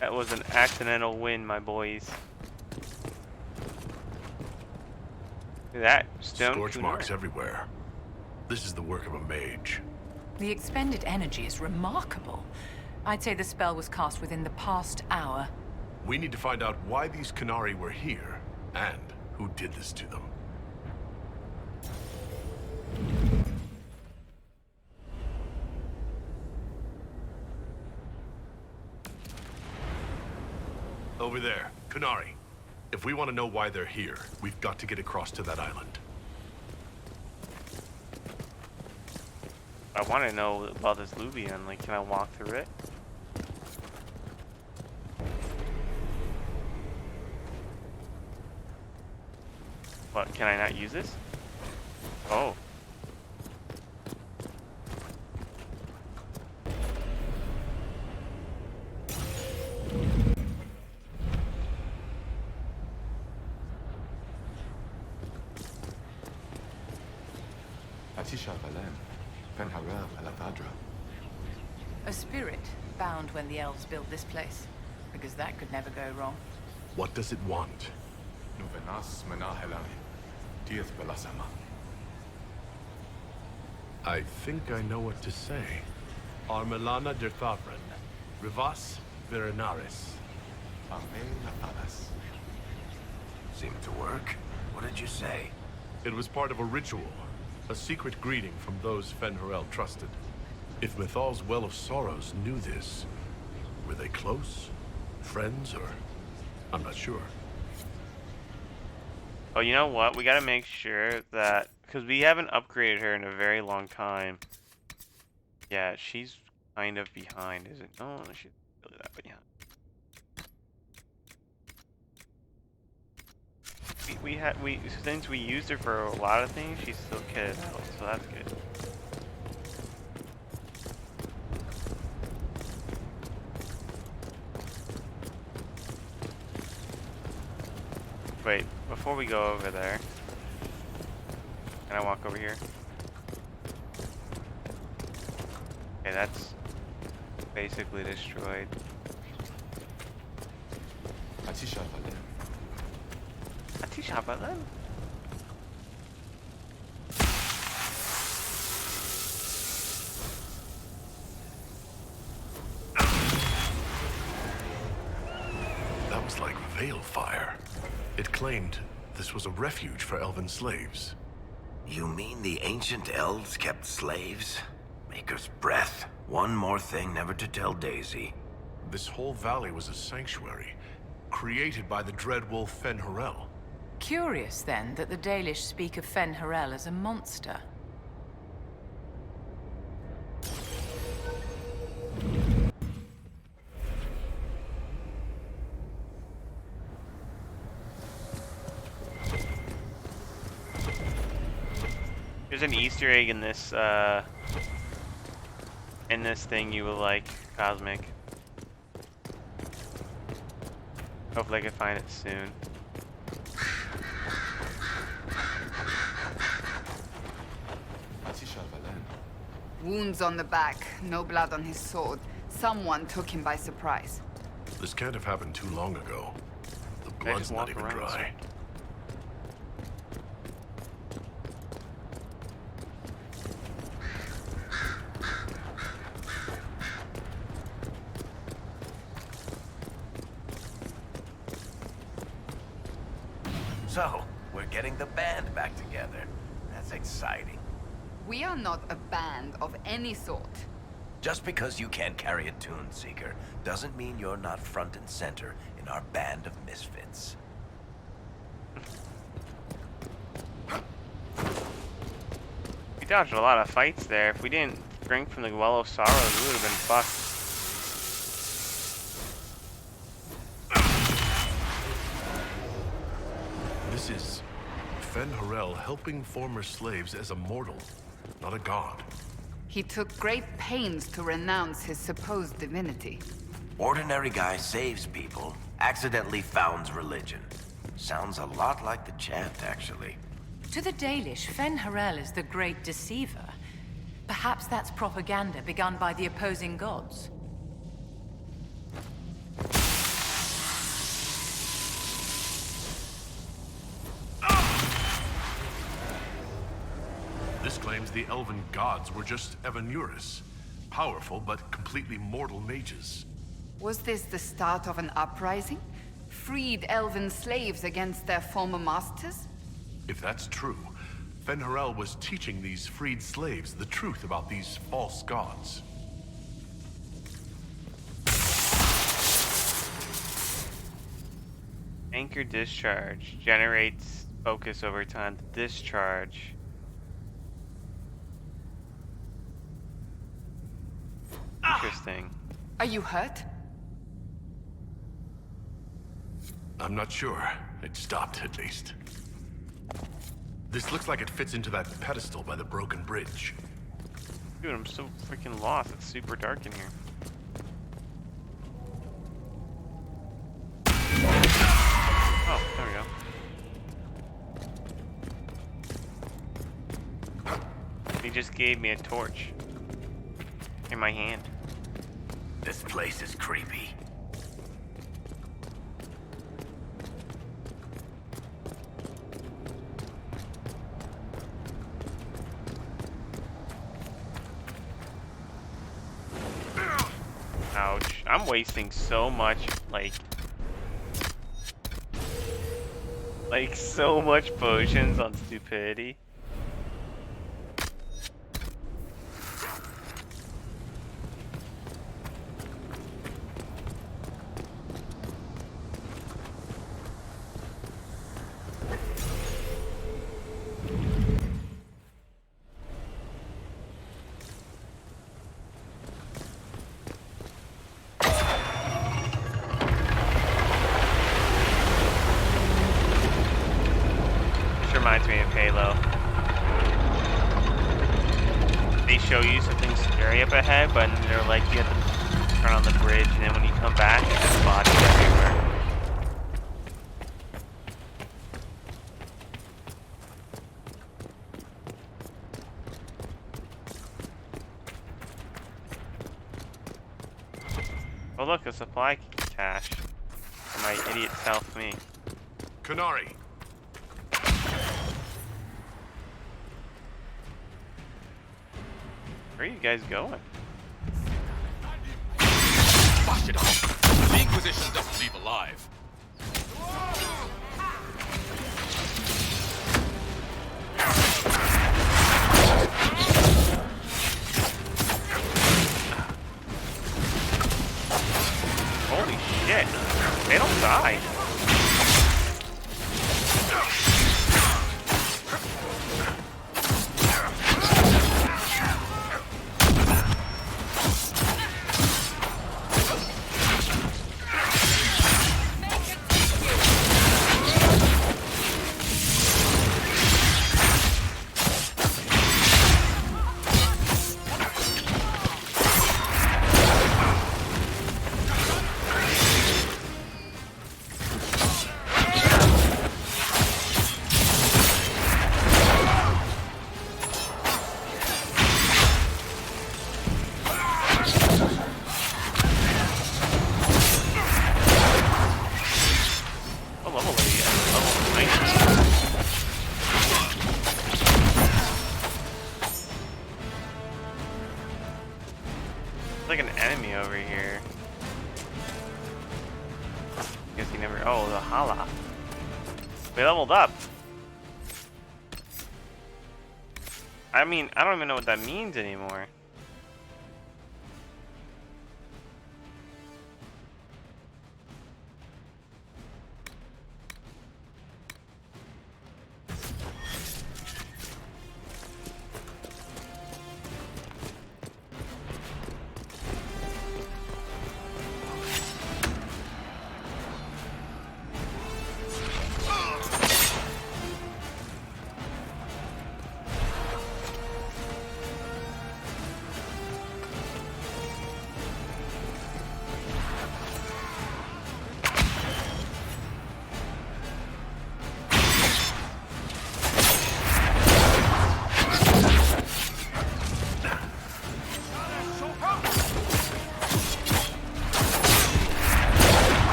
that was an accidental win, my boys. Look at that stone Scorch Kunari. marks everywhere. This is the work of a mage. The expended energy is remarkable. I'd say the spell was cast within the past hour. We need to find out why these Qunari were here, and who did this to them. Over there, Qunari. If we want to know why they're here, we've got to get across to that island. I want to know about this Luvian. Like, can I walk through it? What? Can I not use this? Oh. A spirit bound when the elves built this place, because that could never go wrong. What does it want? I think I know what to say. Armelana der Thavren, Rivas Verenaris. Seemed to work. What did you say? It was part of a ritual, a secret greeting from those Fen'Harel trusted. If Mythal's Well of Sorrows knew this, were they close? Friends, or... I'm not sure. Oh, you know what? We gotta make sure that... Because we haven't upgraded her in a very long time. Yeah, she's kind of behind, is it? No, she's really that behind. Since we used her for a lot of things, she's still kitted out, so that's good. Wait, before we go over there, can I walk over here? Okay, that's basically destroyed. veil fire. It claimed this was a refuge for elven slaves. You mean the ancient elves kept slaves? Maker's breath. One more thing never to tell Daisy. This whole valley was a sanctuary, created by the dread wolf Fen-Harel. Curious, then, that the Dalish speak of Fen-Harel as a monster. There's an Easter egg in this thing you will like, Cosmic. Hopefully I can find it soon. Wounds on the back, no blood on his sword. Someone took him by surprise. This can't have happened too long ago. The blood's not even dry. So, we're getting the band back together. That's exciting. We are not a band of any sort. Just because you can't carry a tune seeker doesn't mean you're not front and center in our band of misfits. We dodged a lot of fights there. If we didn't drink from the Well of Sorrows, we would have been fucked. This is Fen-Harel helping former slaves as a mortal, not a god. He took great pains to renounce his supposed divinity. Ordinary guy saves people, accidentally founds religion. Sounds a lot like the chant, actually. To the Dalish, Fen-Harel is the great deceiver. Perhaps that's propaganda begun by the opposing gods. This claims the elven gods were just Evanuris, powerful but completely mortal mages. Was this the start of an uprising? Freed elven slaves against their former masters? If that's true, Fen-Harel was teaching these freed slaves the truth about these false gods. Anchor discharge generates focus over time to discharge. Interesting. Are you hurt? I'm not sure. It stopped, at least. This looks like it fits into that pedestal by the broken bridge. Dude, I'm so freaking lost. It's super dark in here. Oh, there we go. He just gave me a torch in my hand. This place is creepy. Ouch. I'm wasting so much, like so much potions on stupidity. Reminds me of Halo. They show you something scary up ahead, but they're like, you have to turn on the bridge, and then when you come back, there's just bodies everywhere. Oh look, a supply cache for my idiot self, me. Kanari! Where are you guys going? Bash it up! The Inquisition doesn't leave alive. die. Like an enemy over here. Guess he never. Oh, the Hala. We leveled up. I mean, I don't even know what that means anymore.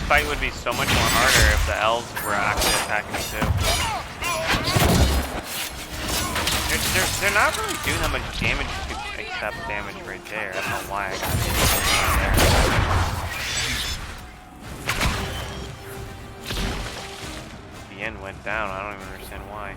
Fight would be so much more harder if the elves were actually attacking me too. They're not really doing that much damage except damage right there. I don't know why I got there. The end went down. I don't even understand why.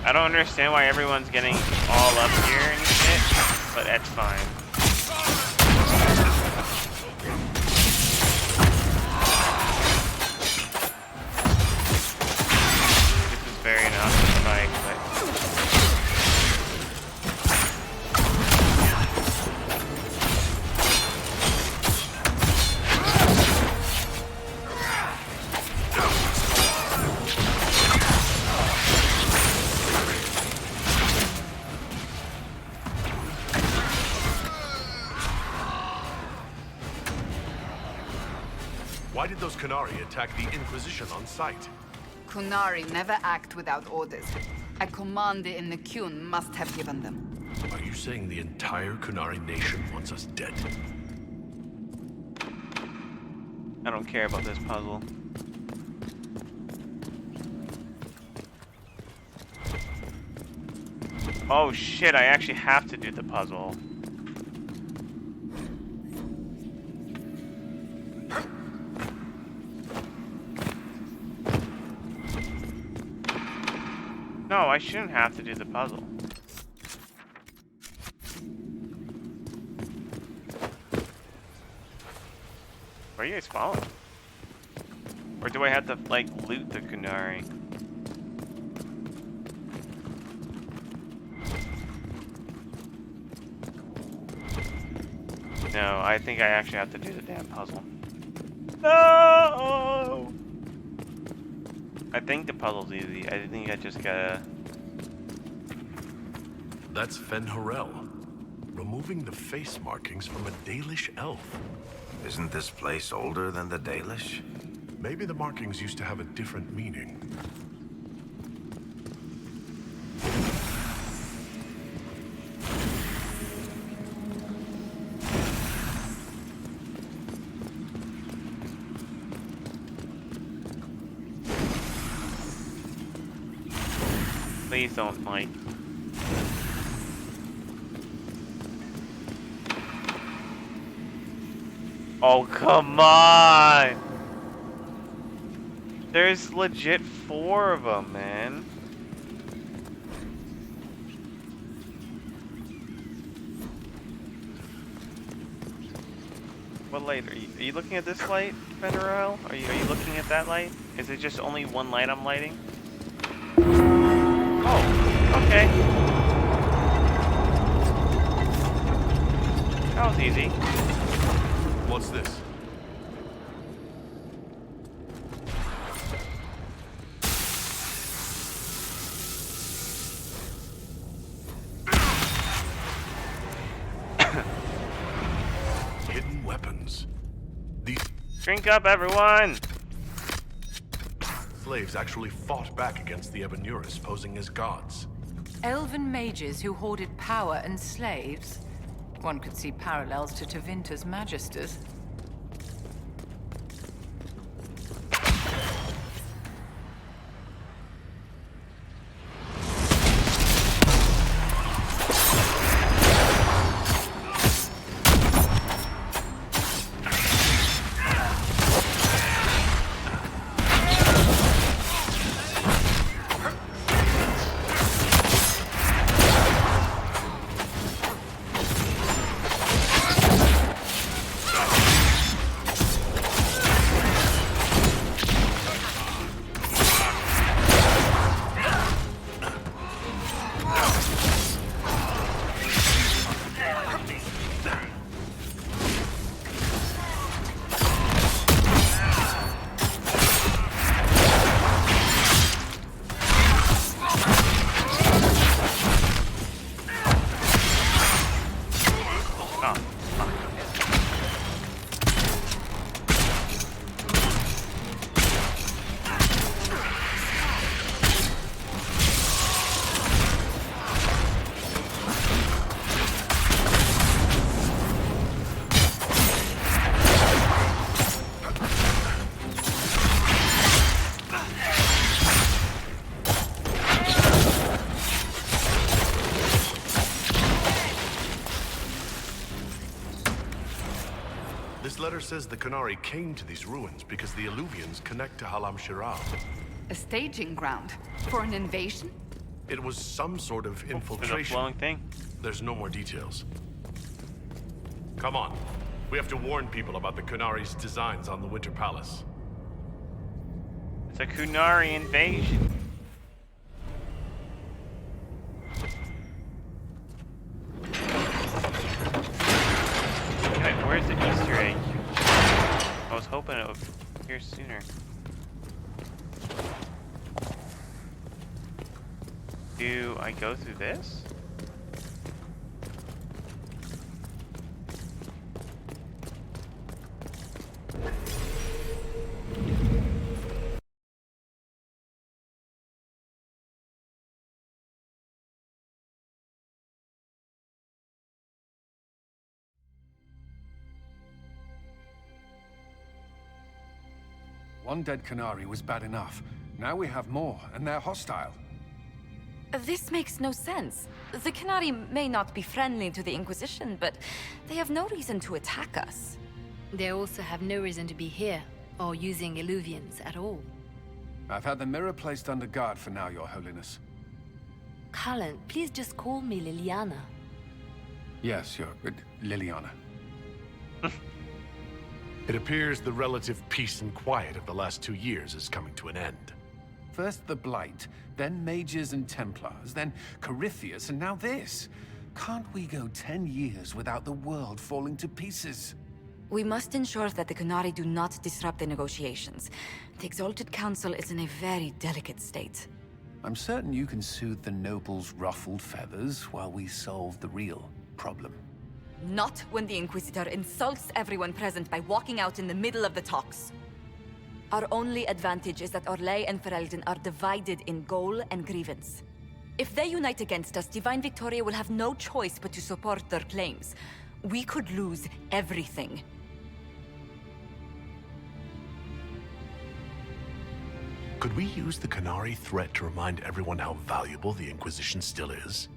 I don't understand why everyone's getting all up here and shit, but that's fine. This is very enough to fight, but... Why did those Qunari attack the Inquisition on sight? Qunari never act without orders. A commander in the Qun must have given them. Are you saying the entire Qunari nation wants us dead? I don't care about this puzzle. Oh shit, I actually have to do the puzzle. No, I shouldn't have to do the puzzle. Where are you guys following? Or do I have to, like, loot the Kunari? No, I think I actually have to do the damn puzzle. No! I think the puzzle's easy. I think I just gotta... That's Fen'Harel, removing the face markings from a Dalish elf. Isn't this place older than the Dalish? Maybe the markings used to have a different meaning. Please don't, like... Oh, come on! There's legit 4 of them, man. What light are you looking at? This light, Fen'Harel? Are you looking at that light? Is it just only one light I'm lighting? Oh, okay. That was easy. What's this? Hidden weapons. These... Drink up, everyone! Slaves actually fought back against the Ebenuris, posing as gods. Elven mages who hoarded power and slaves? One could see parallels to Tevinter's magisters. This letter says the Kunari came to these ruins because the Illuvians connect to Halam Shiral. A staging ground for an invasion? It was some sort of infiltration. There's a flowing thing. There's no more details. Come on. We have to warn people about the Kunari's designs on the Winter Palace. It's a Kunari invasion. Wait, where's the Easter egg? I was hoping it would appear sooner. Do I go through this? One dead Kunari was bad enough. Now we have more, and they're hostile. This makes no sense. The Kunari may not be friendly to the Inquisition, but they have no reason to attack us. They also have no reason to be here, or using Illuvians at all. I've had the mirror placed under guard for now, Your Holiness. Cullen, please just call me Liliana. Yes, Your... Liliana. It appears the relative peace and quiet of the last 2 years is coming to an end. First the Blight, then Mages and Templars, then Corypheus, and now this. Can't we go 10 years without the world falling to pieces? We must ensure that the Qunari do not disrupt the negotiations. The Exalted Council is in a very delicate state. I'm certain you can soothe the nobles' ruffled feathers while we solve the real problem. Not when the Inquisitor insults everyone present by walking out in the middle of the talks. Our only advantage is that Orlais and Ferelden are divided in goal and grievance. If they unite against us, Divine Victoria will have no choice but to support their claims. We could lose everything. Could we use the Qunari threat to remind everyone how valuable the Inquisition still is?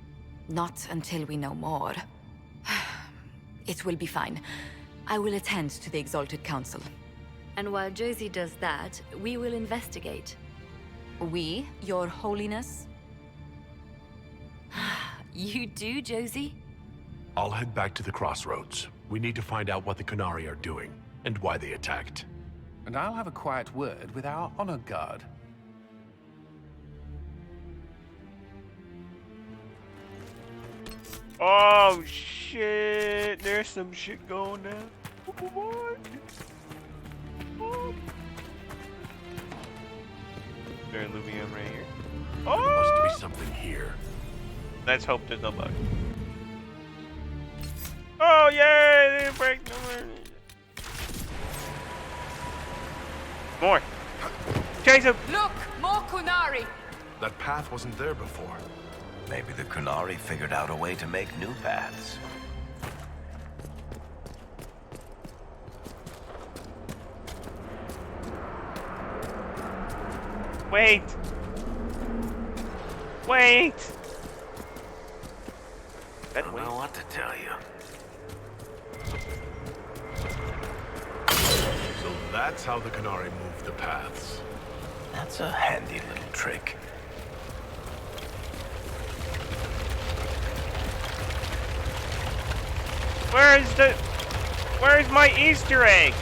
Not until we know more. It will be fine. I will attend to the Exalted Council. And while Josie does that, we will investigate. We, Your Holiness? You do, Josie? I'll head back to the crossroads. We need to find out what the Qunari are doing, and why they attacked. And I'll have a quiet word with our honor guard. Oh shit! There's some shit going down. What? There's Lumium right here. There must be something here. Let's hope there's no bug. Oh yay! They didn't break more. Chase him! Look! More Qunari! That path wasn't there before. Maybe the Qunari figured out a way to make new paths. Wait! Wait! I don't know what to tell you. So that's how the Qunari moved the paths. That's a handy little trick. Where's my Easter egg?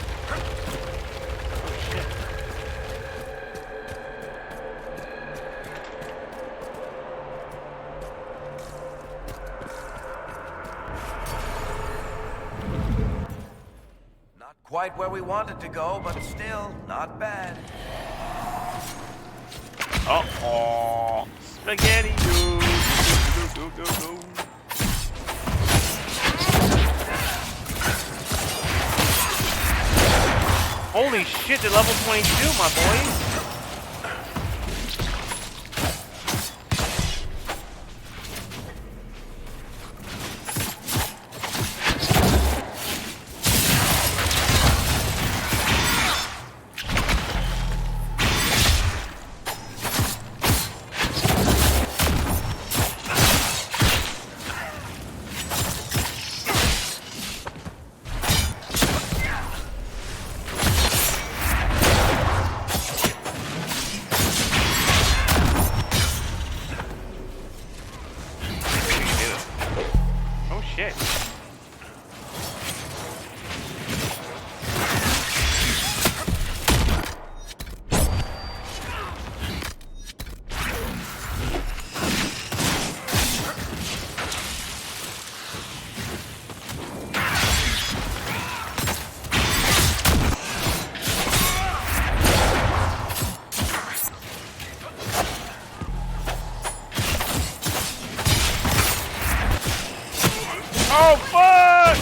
Not quite where we wanted to go, but still not bad. Uh-oh. Spaghetti go. Holy shit, they're level 22, my boys. Oh, fuck!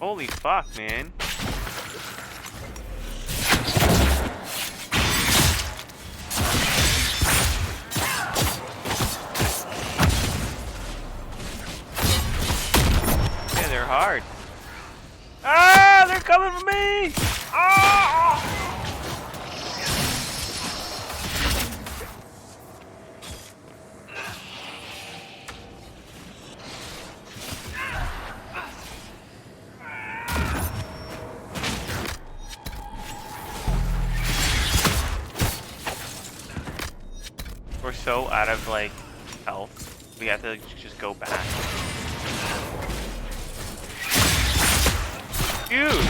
Holy fuck, man. Yeah, they're hard. Ah, they're coming for me! Ah! We're so out of like health. We have to just go back. Dude!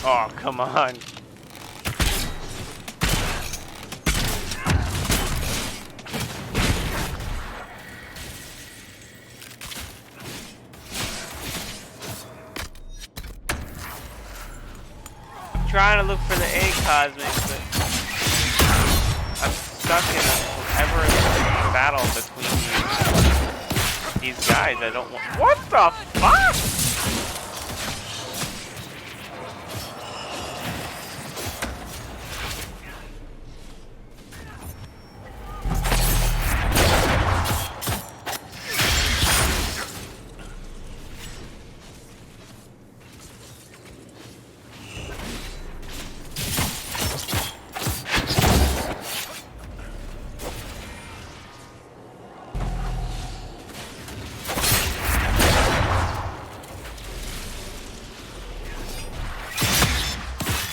Oh, come on. I'm trying to look for the A cosmics, but I'm stuck in a ever battle between these guys. I don't want. What the fuck?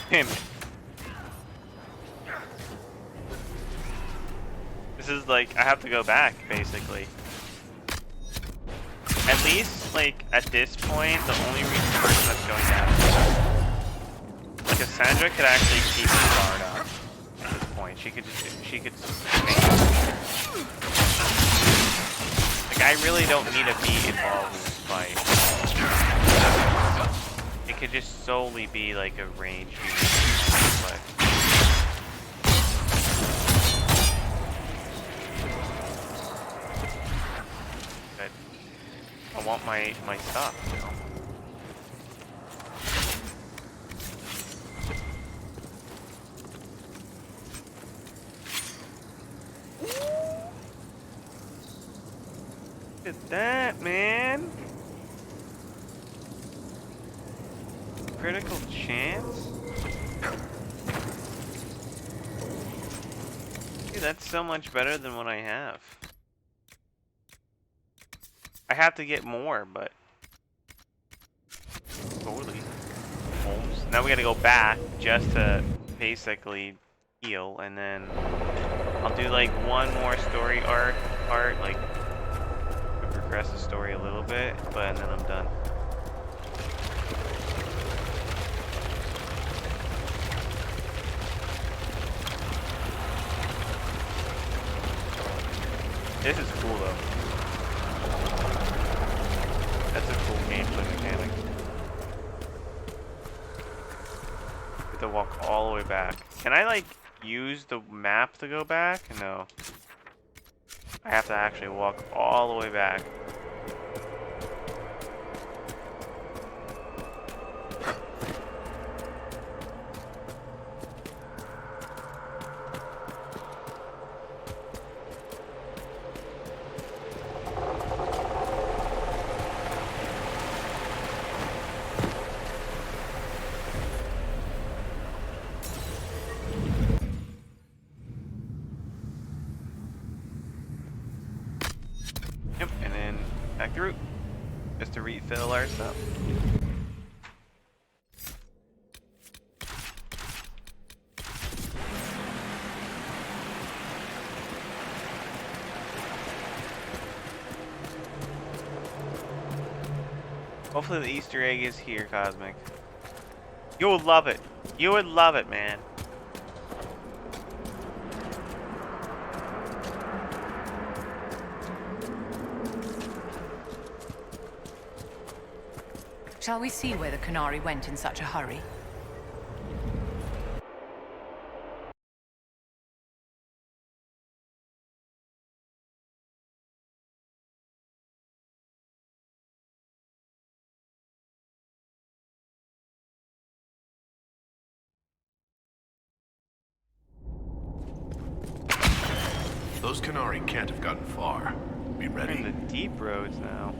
Him. This is like, I have to go back, basically. At least, like, at this point, the only person that's going down is like, Cassandra could actually keep the guard up at this point. She could like, I really don't need to be involved in this fight. It could just solely be like a range but I want my stuff, you know. Look at that, man. Critical chance? Dude, that's so much better than what I have. I have to get more, but totally. Holmes. Now we gotta go back just to basically heal, and then I'll do like one more story part, like progress the story a little bit, but then I'm done. This is cool though. That's a cool gameplay mechanic. You have to walk all the way back. Can I like use the map to go back? No. I have to actually walk all the way back. Yep, and then back through just to refill our stuff. Hopefully the Easter egg is here, Cosmic. You would love it. You would love it, man. Shall we see where the Canary went in such a hurry? Those Canary can't have gotten far. Be We're ready. in the deep roads now.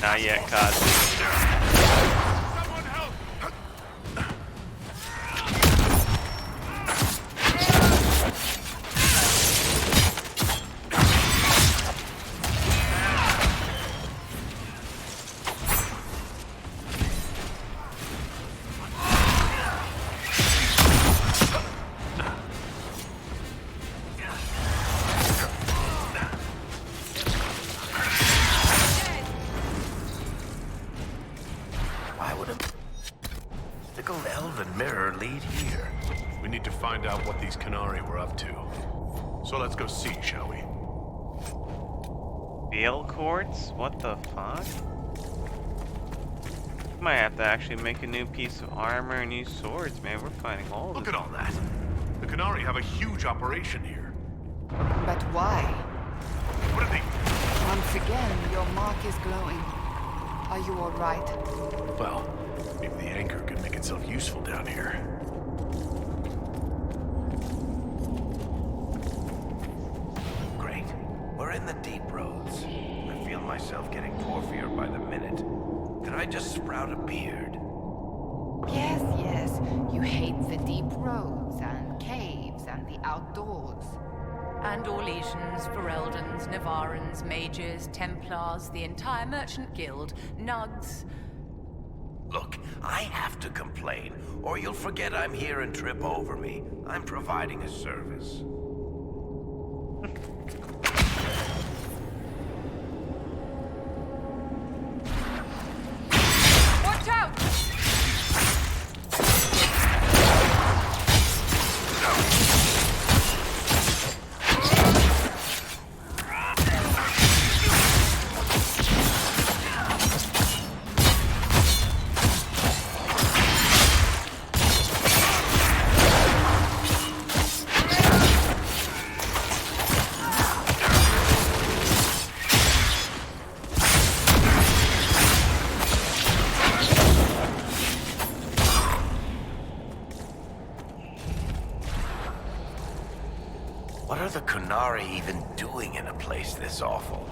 Not yet, Cosmic. We need to find out what these Canary were up to. So let's go see, shall we? Veil quartz? What the fuck? Might have to actually make a new piece of armor and new swords, man. We're finding all Look this. at all that. The Canary have a huge operation here. But why? What are they? Once again, your mark is glowing. Are you all right? Well, maybe the anchor could make itself useful down here. Great. We're in the deep roads. I feel myself getting porphier by the minute. Did I just sprout a beard? Yes, yes. You hate the deep roads and caves and the outdoors. And Orlesians, Fereldans, Navarans, Mages, Templars, the entire Merchant Guild, Nugs. Look, I have to complain, or you'll forget I'm here and trip over me. I'm providing a service. Watch out! What are the Canary even doing in a place this awful?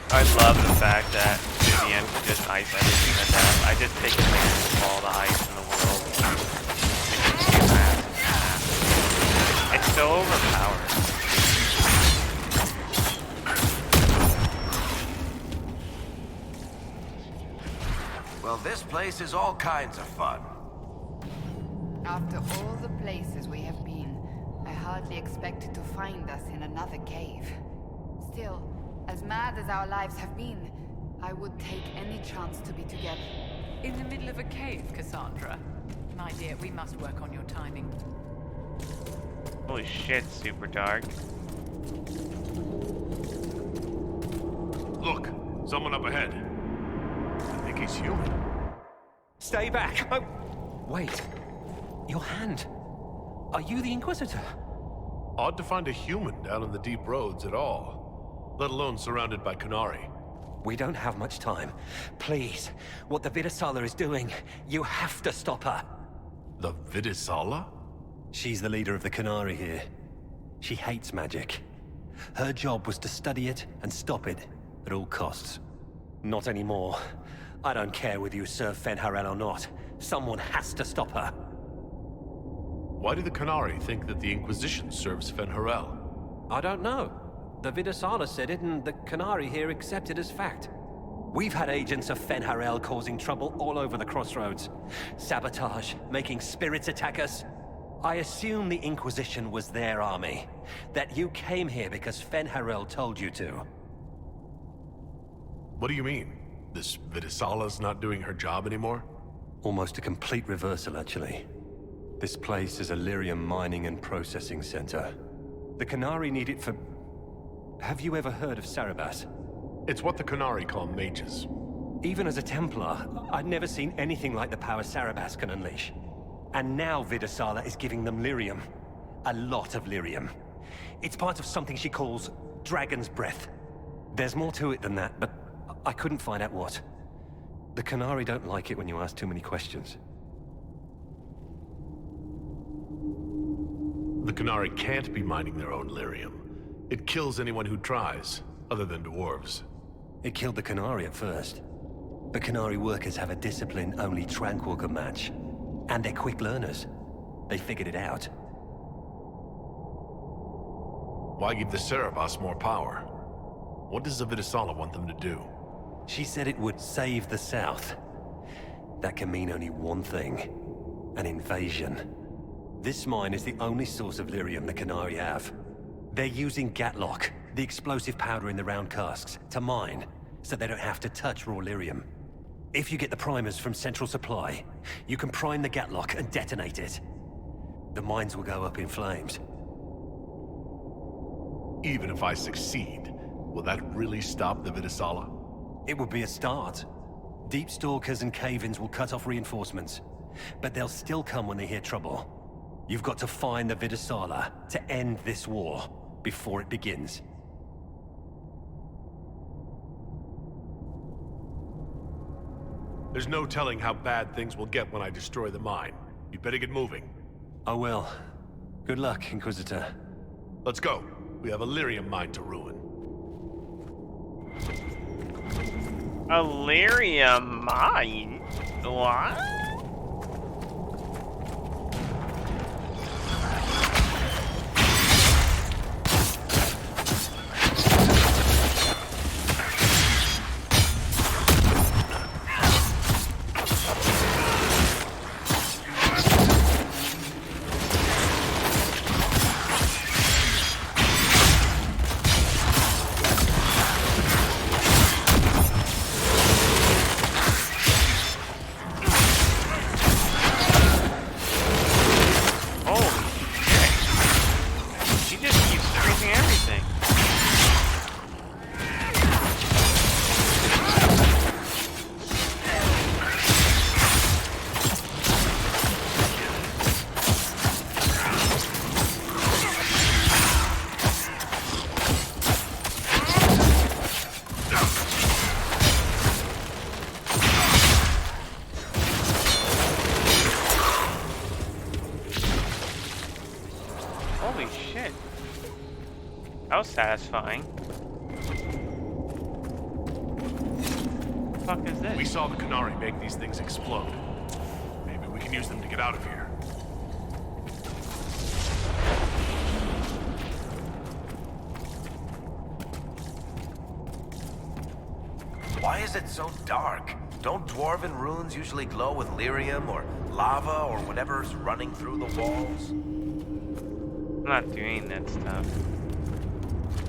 I love the fact that Vivian can just ice everything to death. I just take advantage of all the ice in the world. It's so overpowered. Well, this place is all kinds of fun. After all the places we have been, I hardly expected to find us in another cave. Still, as mad as our lives have been, I would take any chance to be together. In the middle of a cave, Cassandra. My dear, we must work on your timing. Holy shit, super dark. Look, someone up ahead. I think he's human. Stay back! Oh, wait. Your hand. Are you the Inquisitor? Odd to find a human down in the deep roads at all, let alone surrounded by Qunari. We don't have much time. Please, what the Vidisala is doing, you have to stop her. The Vidisala? She's the leader of the Qunari here. She hates magic. Her job was to study it and stop it at all costs. Not anymore. I don't care whether you serve Fen'Harel or not. Someone has to stop her. Why do the Qunari think that the Inquisition serves Fen'Harel? I don't know. The Vidisala said it, and the Qunari here accept it as fact. We've had agents of Fen'Harel causing trouble all over the crossroads. Sabotage, making spirits attack us. I assume the Inquisition was their army. That you came here because Fen'Harel told you to. What do you mean? This Vidisala's not doing her job anymore? Almost a complete reversal, actually. This place is a lyrium mining and processing center. The Qunari need it for... Have you ever heard of Sarabas? It's what the Qunari call mages. Even as a Templar, I'd never seen anything like the power Sarabas can unleash. And now Vidisala is giving them lyrium. A lot of lyrium. It's part of something she calls Dragon's Breath. There's more to it than that, but I couldn't find out what. The Qunari don't like it when you ask too many questions. The Qunari can't be mining their own lyrium. It kills anyone who tries, other than dwarves. It killed the Qunari at first. But Qunari workers have a discipline only Tranquil can match. And they're quick learners. They figured it out. Why give the Sarabas more power? What does the Vidisala want them to do? She said it would save the South. That can mean only one thing. An invasion. This mine is the only source of lyrium the Qunari have. They're using Gatlock, the explosive powder in the round casks, to mine, so they don't have to touch raw lyrium. If you get the primers from Central Supply, you can prime the Gatlock and detonate it. The mines will go up in flames. Even if I succeed, will that really stop the Vidisala? It will be a start. Deep Stalkers and Cave-ins will cut off reinforcements, but they'll still come when they hear trouble. You've got to find the Vidisala to end this war before it begins. There's no telling how bad things will get when I destroy the mine. You'd better get moving. I will. Good luck, Inquisitor. Let's go. We have a lyrium mine to ruin. A lyrium mine? What? Holy shit. That was satisfying. What the fuck is this? We saw the Qunari make these things explode. Maybe we can use them to get out of here. Why is it so dark? Don't dwarven runes usually glow with lyrium or lava or whatever's running through the walls? I'm not doing that stuff.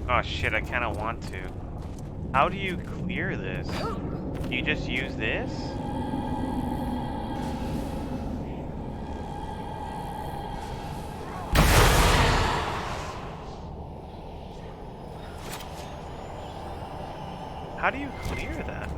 Oh shit, I kinda want to. How do you clear this? Do you just use this? How do you clear that?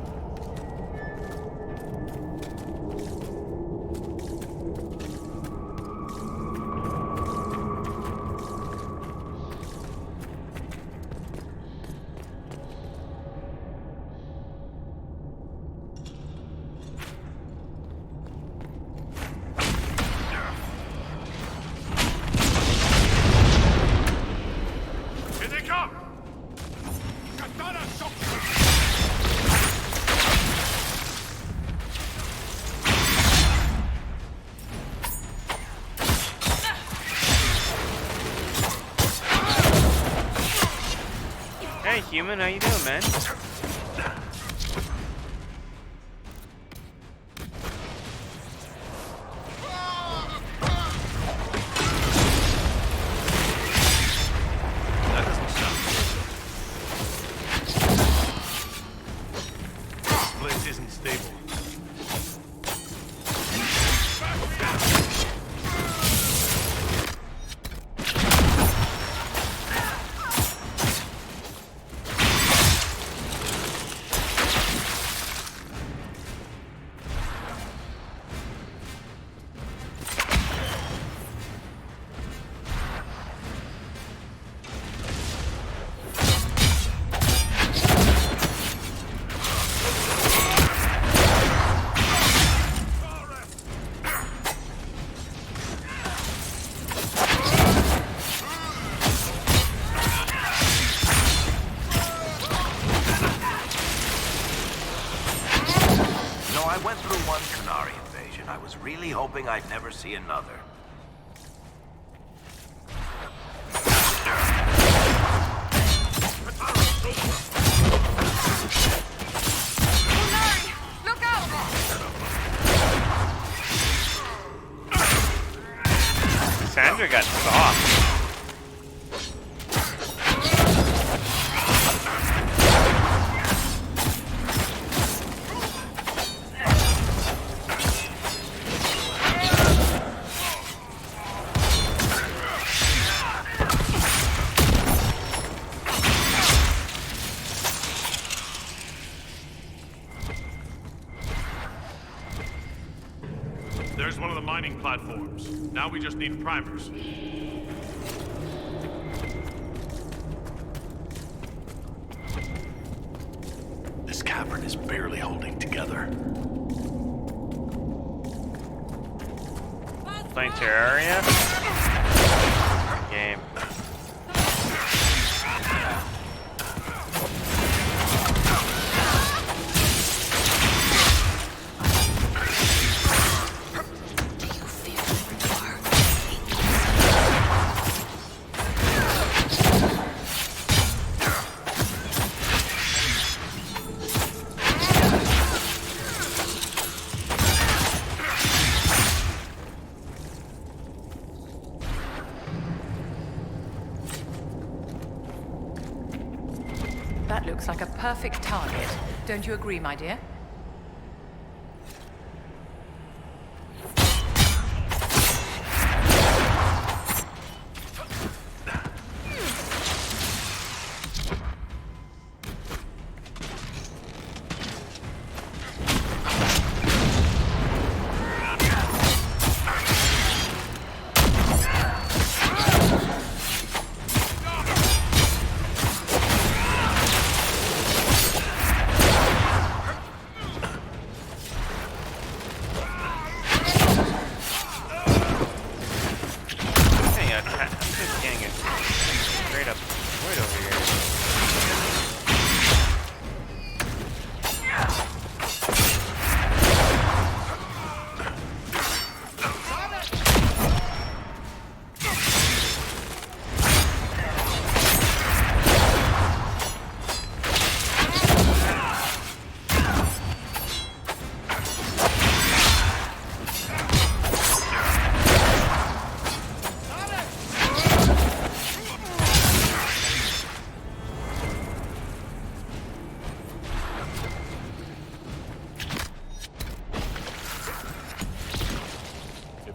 Hey, human, how you doing, man? That doesn't sound good. This place isn't stable. I went through one Canary invasion. I was really hoping I'd never see another. Look out! Sandra got soft. There's one of the mining platforms. Now we just need primers. This cavern is barely holding together. Playing Terraria? Game. That looks like a perfect target. Don't you agree, my dear?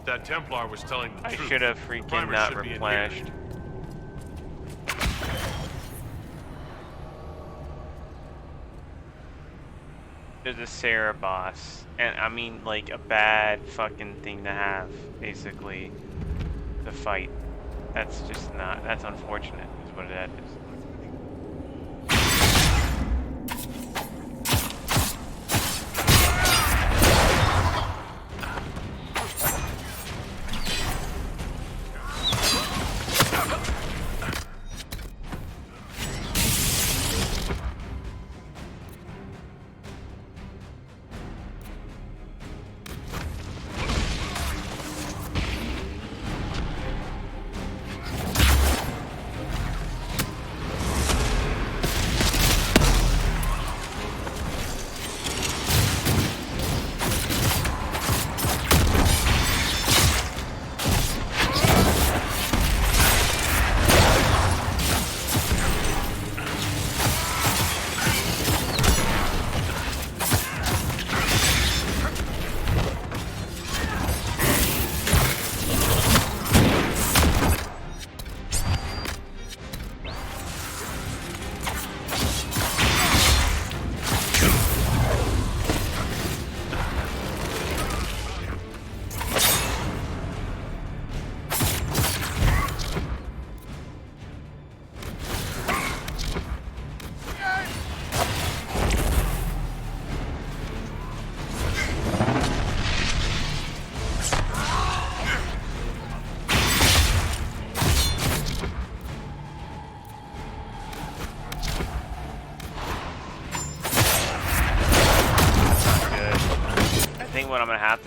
That Templar was telling the truth. I should have freaking not replenished. There's a Sarah boss, and I mean like a bad fucking thing to have, basically, to fight. That's just not, that's unfortunate, is what that is.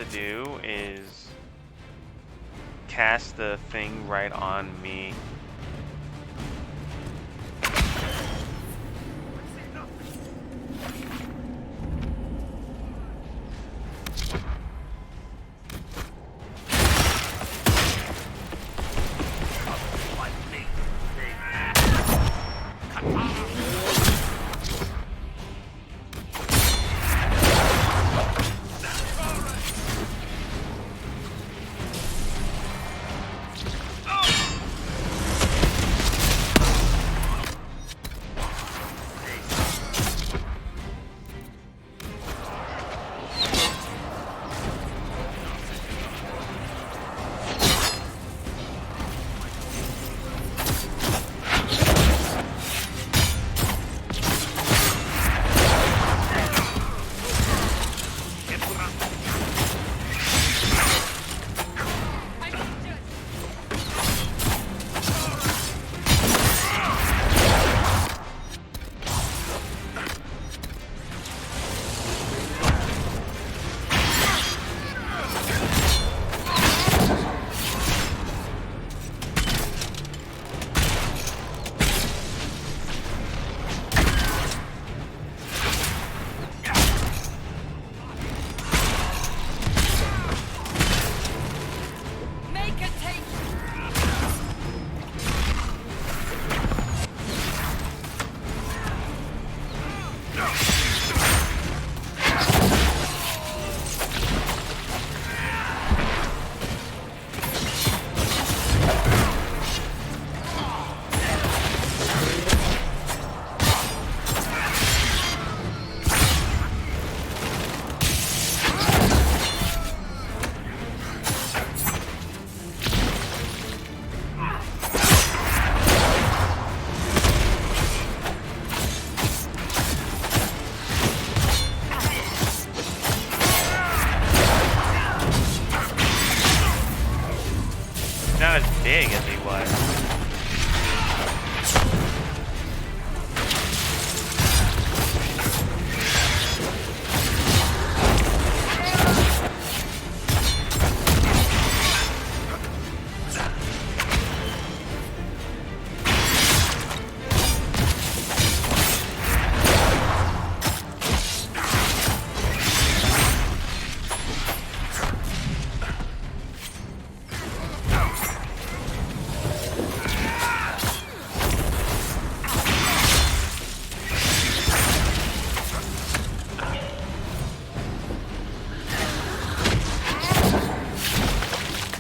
to do is cast the thing right on me. Not as big as he was.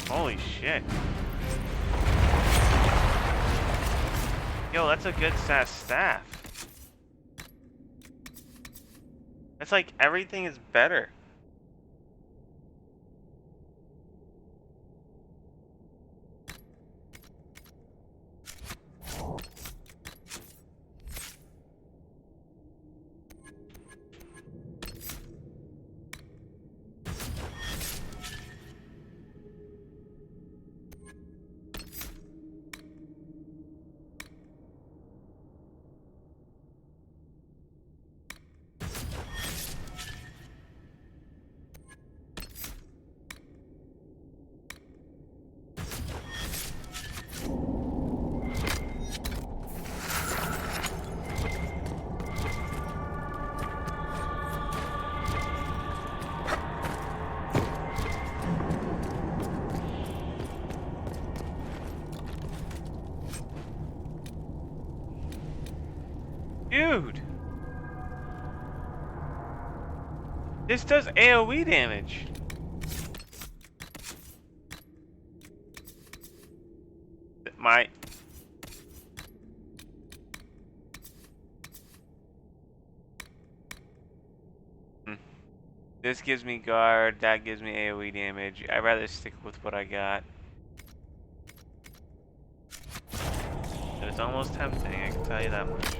Holy shit. Yo, that's a good staff. It's like everything is better. Dude! This does AoE damage. This gives me guard, that gives me AoE damage. I'd rather stick with what I got. But it's almost tempting, I can tell you that much.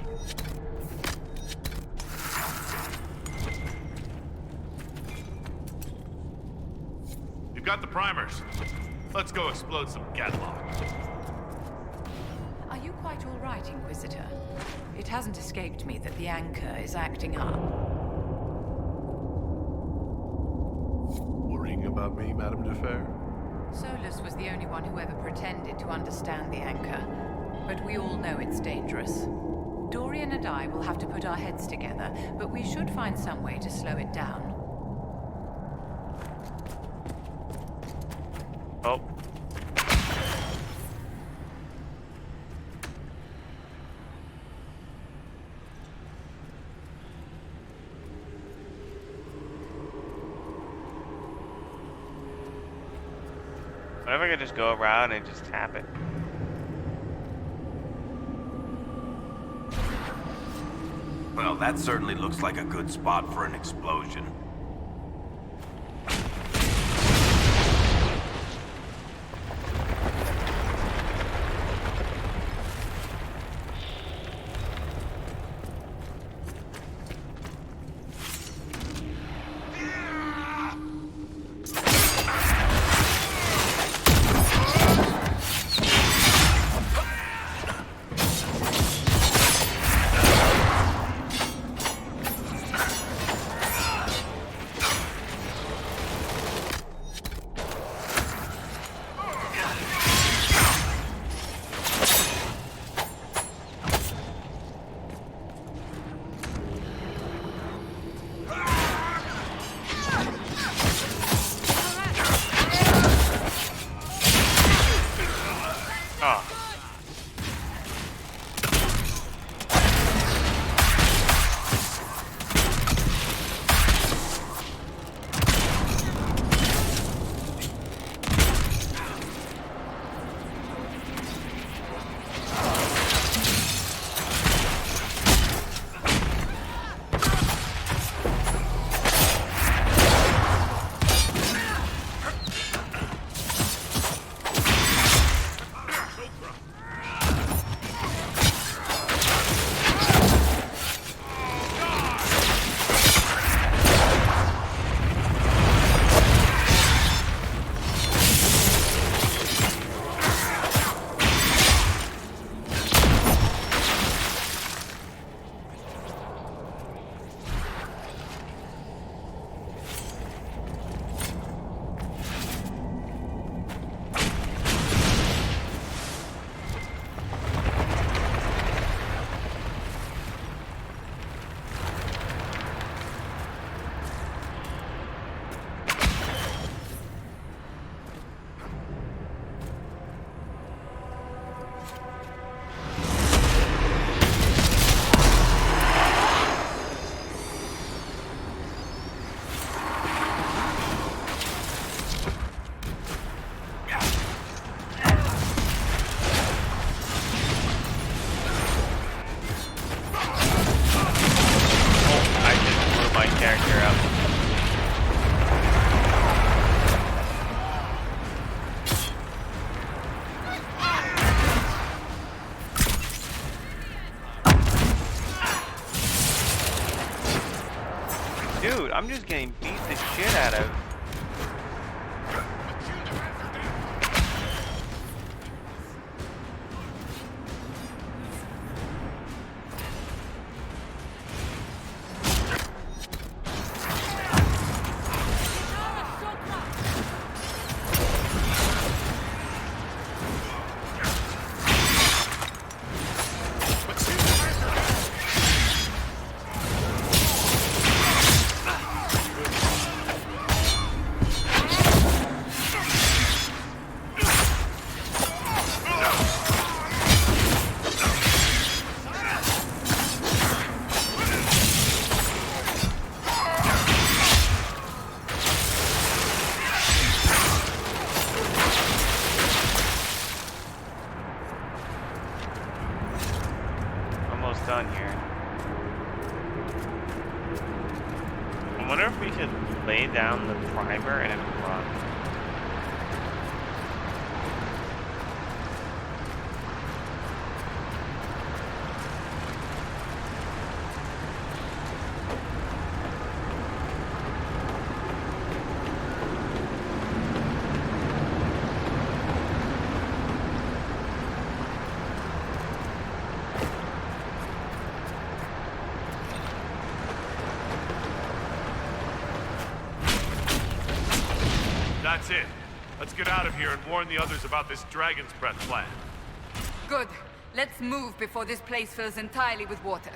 You've got the primers. Let's go explode some Gatlock. Are you quite all right, Inquisitor? It hasn't escaped me that the anchor is acting up. Worrying about about me, Madame de Fer? Solus was the only one who ever pretended to understand the anchor, but we all know it's dangerous. Dorian and I will have to put our heads together, but we should find some way to slow it down. Oh. What if I could just go around and just tap it? Well, that certainly looks like a good spot for an explosion. Dude, I'm just getting beat the shit out of. Done here. I wonder if we could lay down the primer and it would run. That's it. Let's get out of here and warn the others about this Dragon's Breath plan. Good. Let's move before this place fills entirely with water.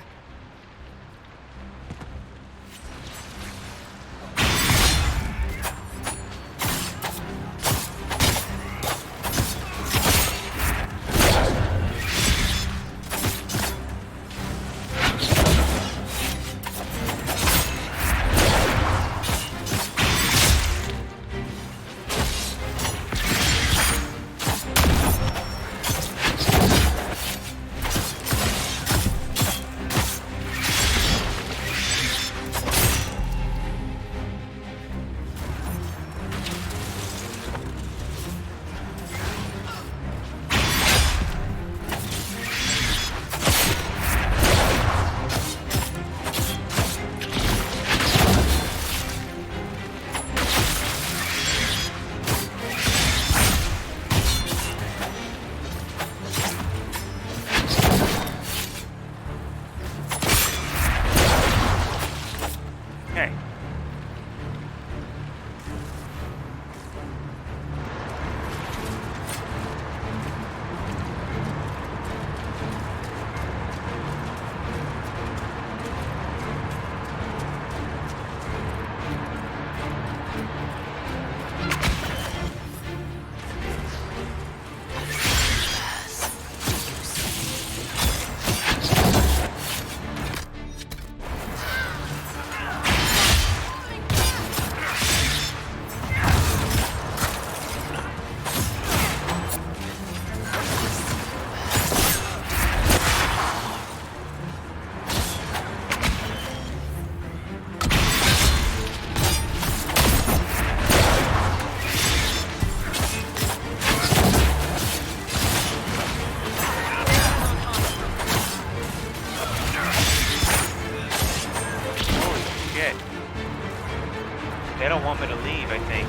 They don't want me to leave, I think.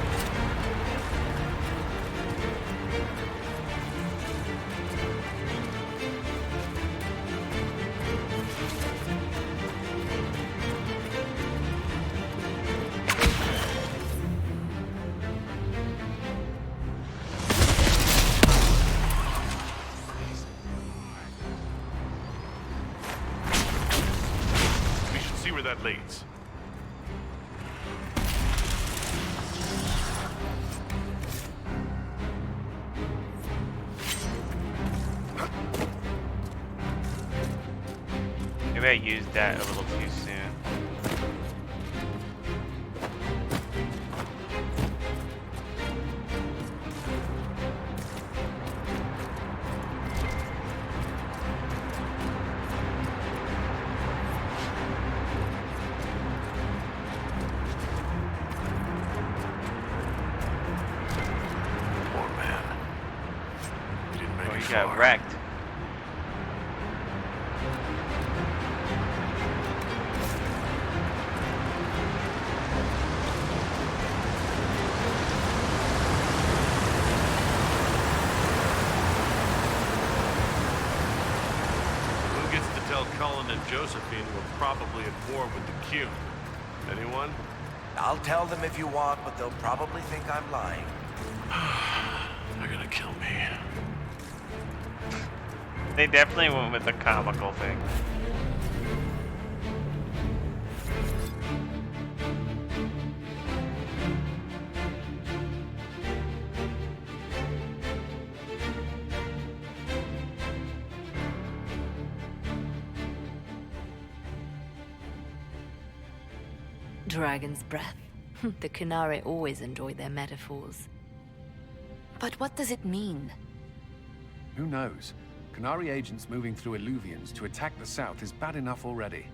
We should see where that leads. Maybe I used that a little too soon. Poor man. He didn't make it He far. got wrecked. Who gets to tell Cullen and Josephine we're probably at war with the Q? Anyone? I'll tell them if you want, but they'll probably think I'm lying. They're gonna kill me. They definitely went with the comical thing. Dragon's breath. The Kunari always enjoy their metaphors. But what does it mean? Who knows? Kunari agents moving through Illuvians to attack the south is bad enough already.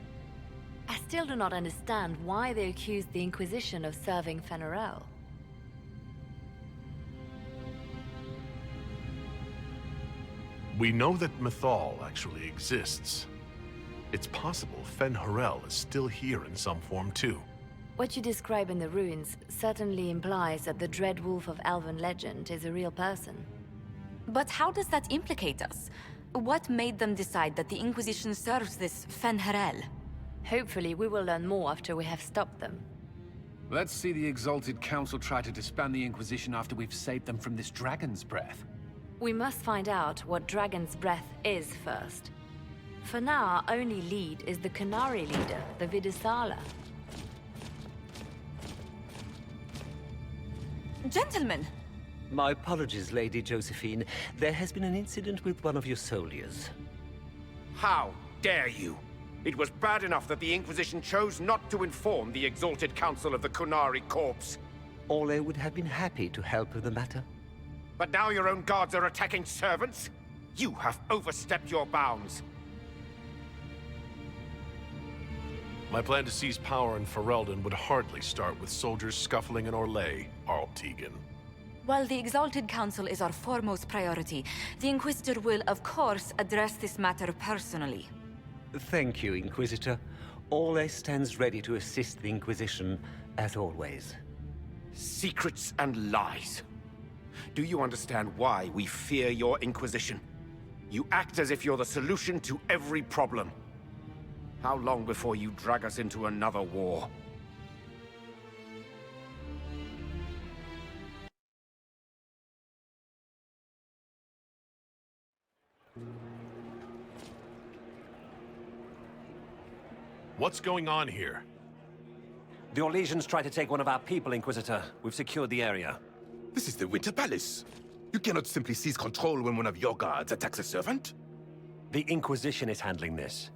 I still do not understand why they accused the Inquisition of serving Fen'Harel. We know that Mythal actually exists. It's possible Fen'Harel is still here in some form too. What you describe in the ruins certainly implies that the Dread Wolf of Elven legend is a real person. But how does that implicate us? What made them decide that the Inquisition serves this Fen'Harel? Hopefully we will learn more after we have stopped them. Let's see the Exalted Council try to disband the Inquisition after we've saved them from this dragon's breath. We must find out what Dragon's Breath is first. For now, our only lead is the Qunari leader, the Vidisala. Gentlemen! My apologies, Lady Josephine. There has been an incident with one of your soldiers. How dare you? It was bad enough that the Inquisition chose not to inform the Exalted Council of the Qunari corpse. Ole would have been happy to help with the matter. But now your own guards are attacking servants? You have overstepped your bounds. My plan to seize power in Ferelden would hardly start with soldiers scuffling in Orlais, Arl Tegan. While the Exalted Council is our foremost priority, the Inquisitor will, of course, address this matter personally. Thank you, Inquisitor. Ole stands ready to assist the Inquisition, as always. Secrets and lies. Do you understand why we fear your Inquisition? You act as if you're the solution to every problem. How long before you drag us into another war? What's going on here? The Orlesians tried to take one of our people, Inquisitor. We've secured the area. This is the Winter Palace. You cannot simply seize control when one of your guards attacks a servant. The Inquisition is handling this.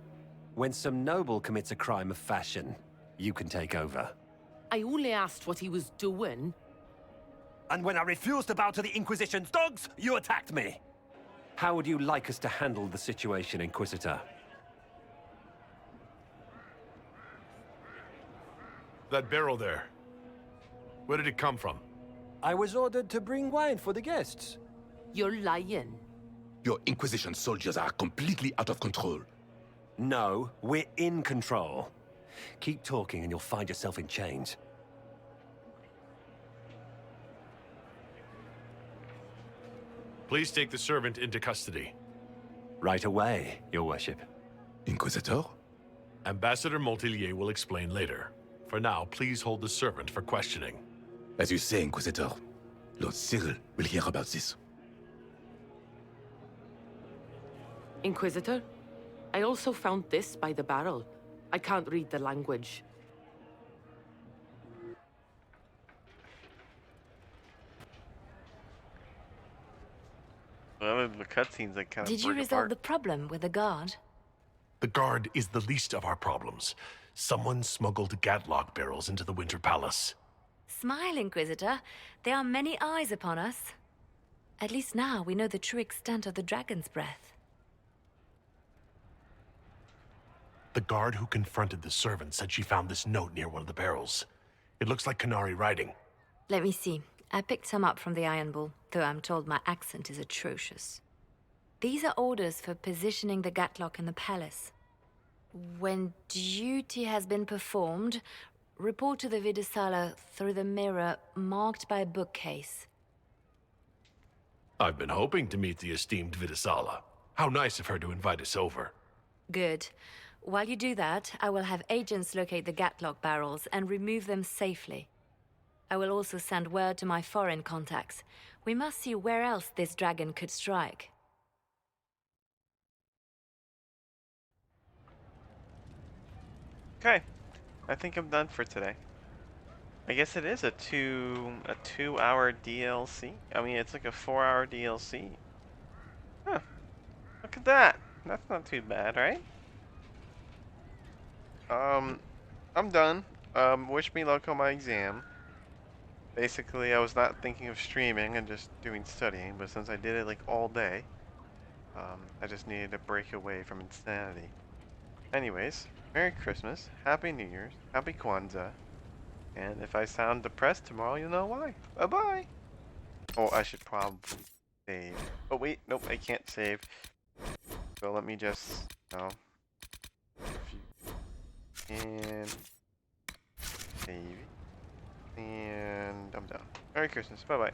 When some noble commits a crime of fashion, you can take over. I only asked what he was doing. And when I refused to bow to the Inquisition's dogs, you attacked me! How would you like us to handle the situation, Inquisitor? That barrel there. Where did it come from? I was ordered to bring wine for the guests. You're lying. Your Inquisition soldiers are completely out of control. No, we're in control. Keep talking and you'll find yourself in chains. Please take the servant into custody. Right away, Your Worship. Inquisitor? Ambassador Montilier will explain later. For now, please hold the servant for questioning. As you say, Inquisitor. Lord Cyril will hear about this. Inquisitor, I also found this by the barrel. I can't read the language. Well, the cutscenes that kind of Did you resolve the problem with the guard? The guard is the least of our problems. Someone smuggled Gatlock barrels into the Winter Palace. Smile, Inquisitor. There are many eyes upon us. At least now we know the true extent of the Dragon's Breath. The guard who confronted the servant said she found this note near one of the barrels. It looks like Qunari writing. Let me see. I picked some up from the Iron Bull, though I'm told my accent is atrocious. These are orders for positioning the Gatlock in the palace. When duty has been performed, report to the Vidisala through the mirror marked by a bookcase. I've been hoping to meet the esteemed Vidisala. How nice of her to invite us over. Good. While you do that, I will have agents locate the Gatlock barrels and remove them safely. I will also send word to my foreign contacts. We must see where else this dragon could strike. Okay, I think I'm done for today. I guess it is a 2-hour DLC. I mean, it's like a 4-hour DLC. Huh. Look at that. That's not too bad, right? I'm done. Wish me luck on my exam. Basically, I was not thinking of streaming and just doing studying, but since I did it like all day, I just needed to break away from insanity. Anyways, Merry Christmas, Happy New Year's, Happy Kwanzaa, and if I sound depressed tomorrow, you'll know why. Bye-bye! Oh, I should probably save. Oh wait, nope, I can't save. So let me just, and save, and I'm done. Merry Christmas, bye-bye.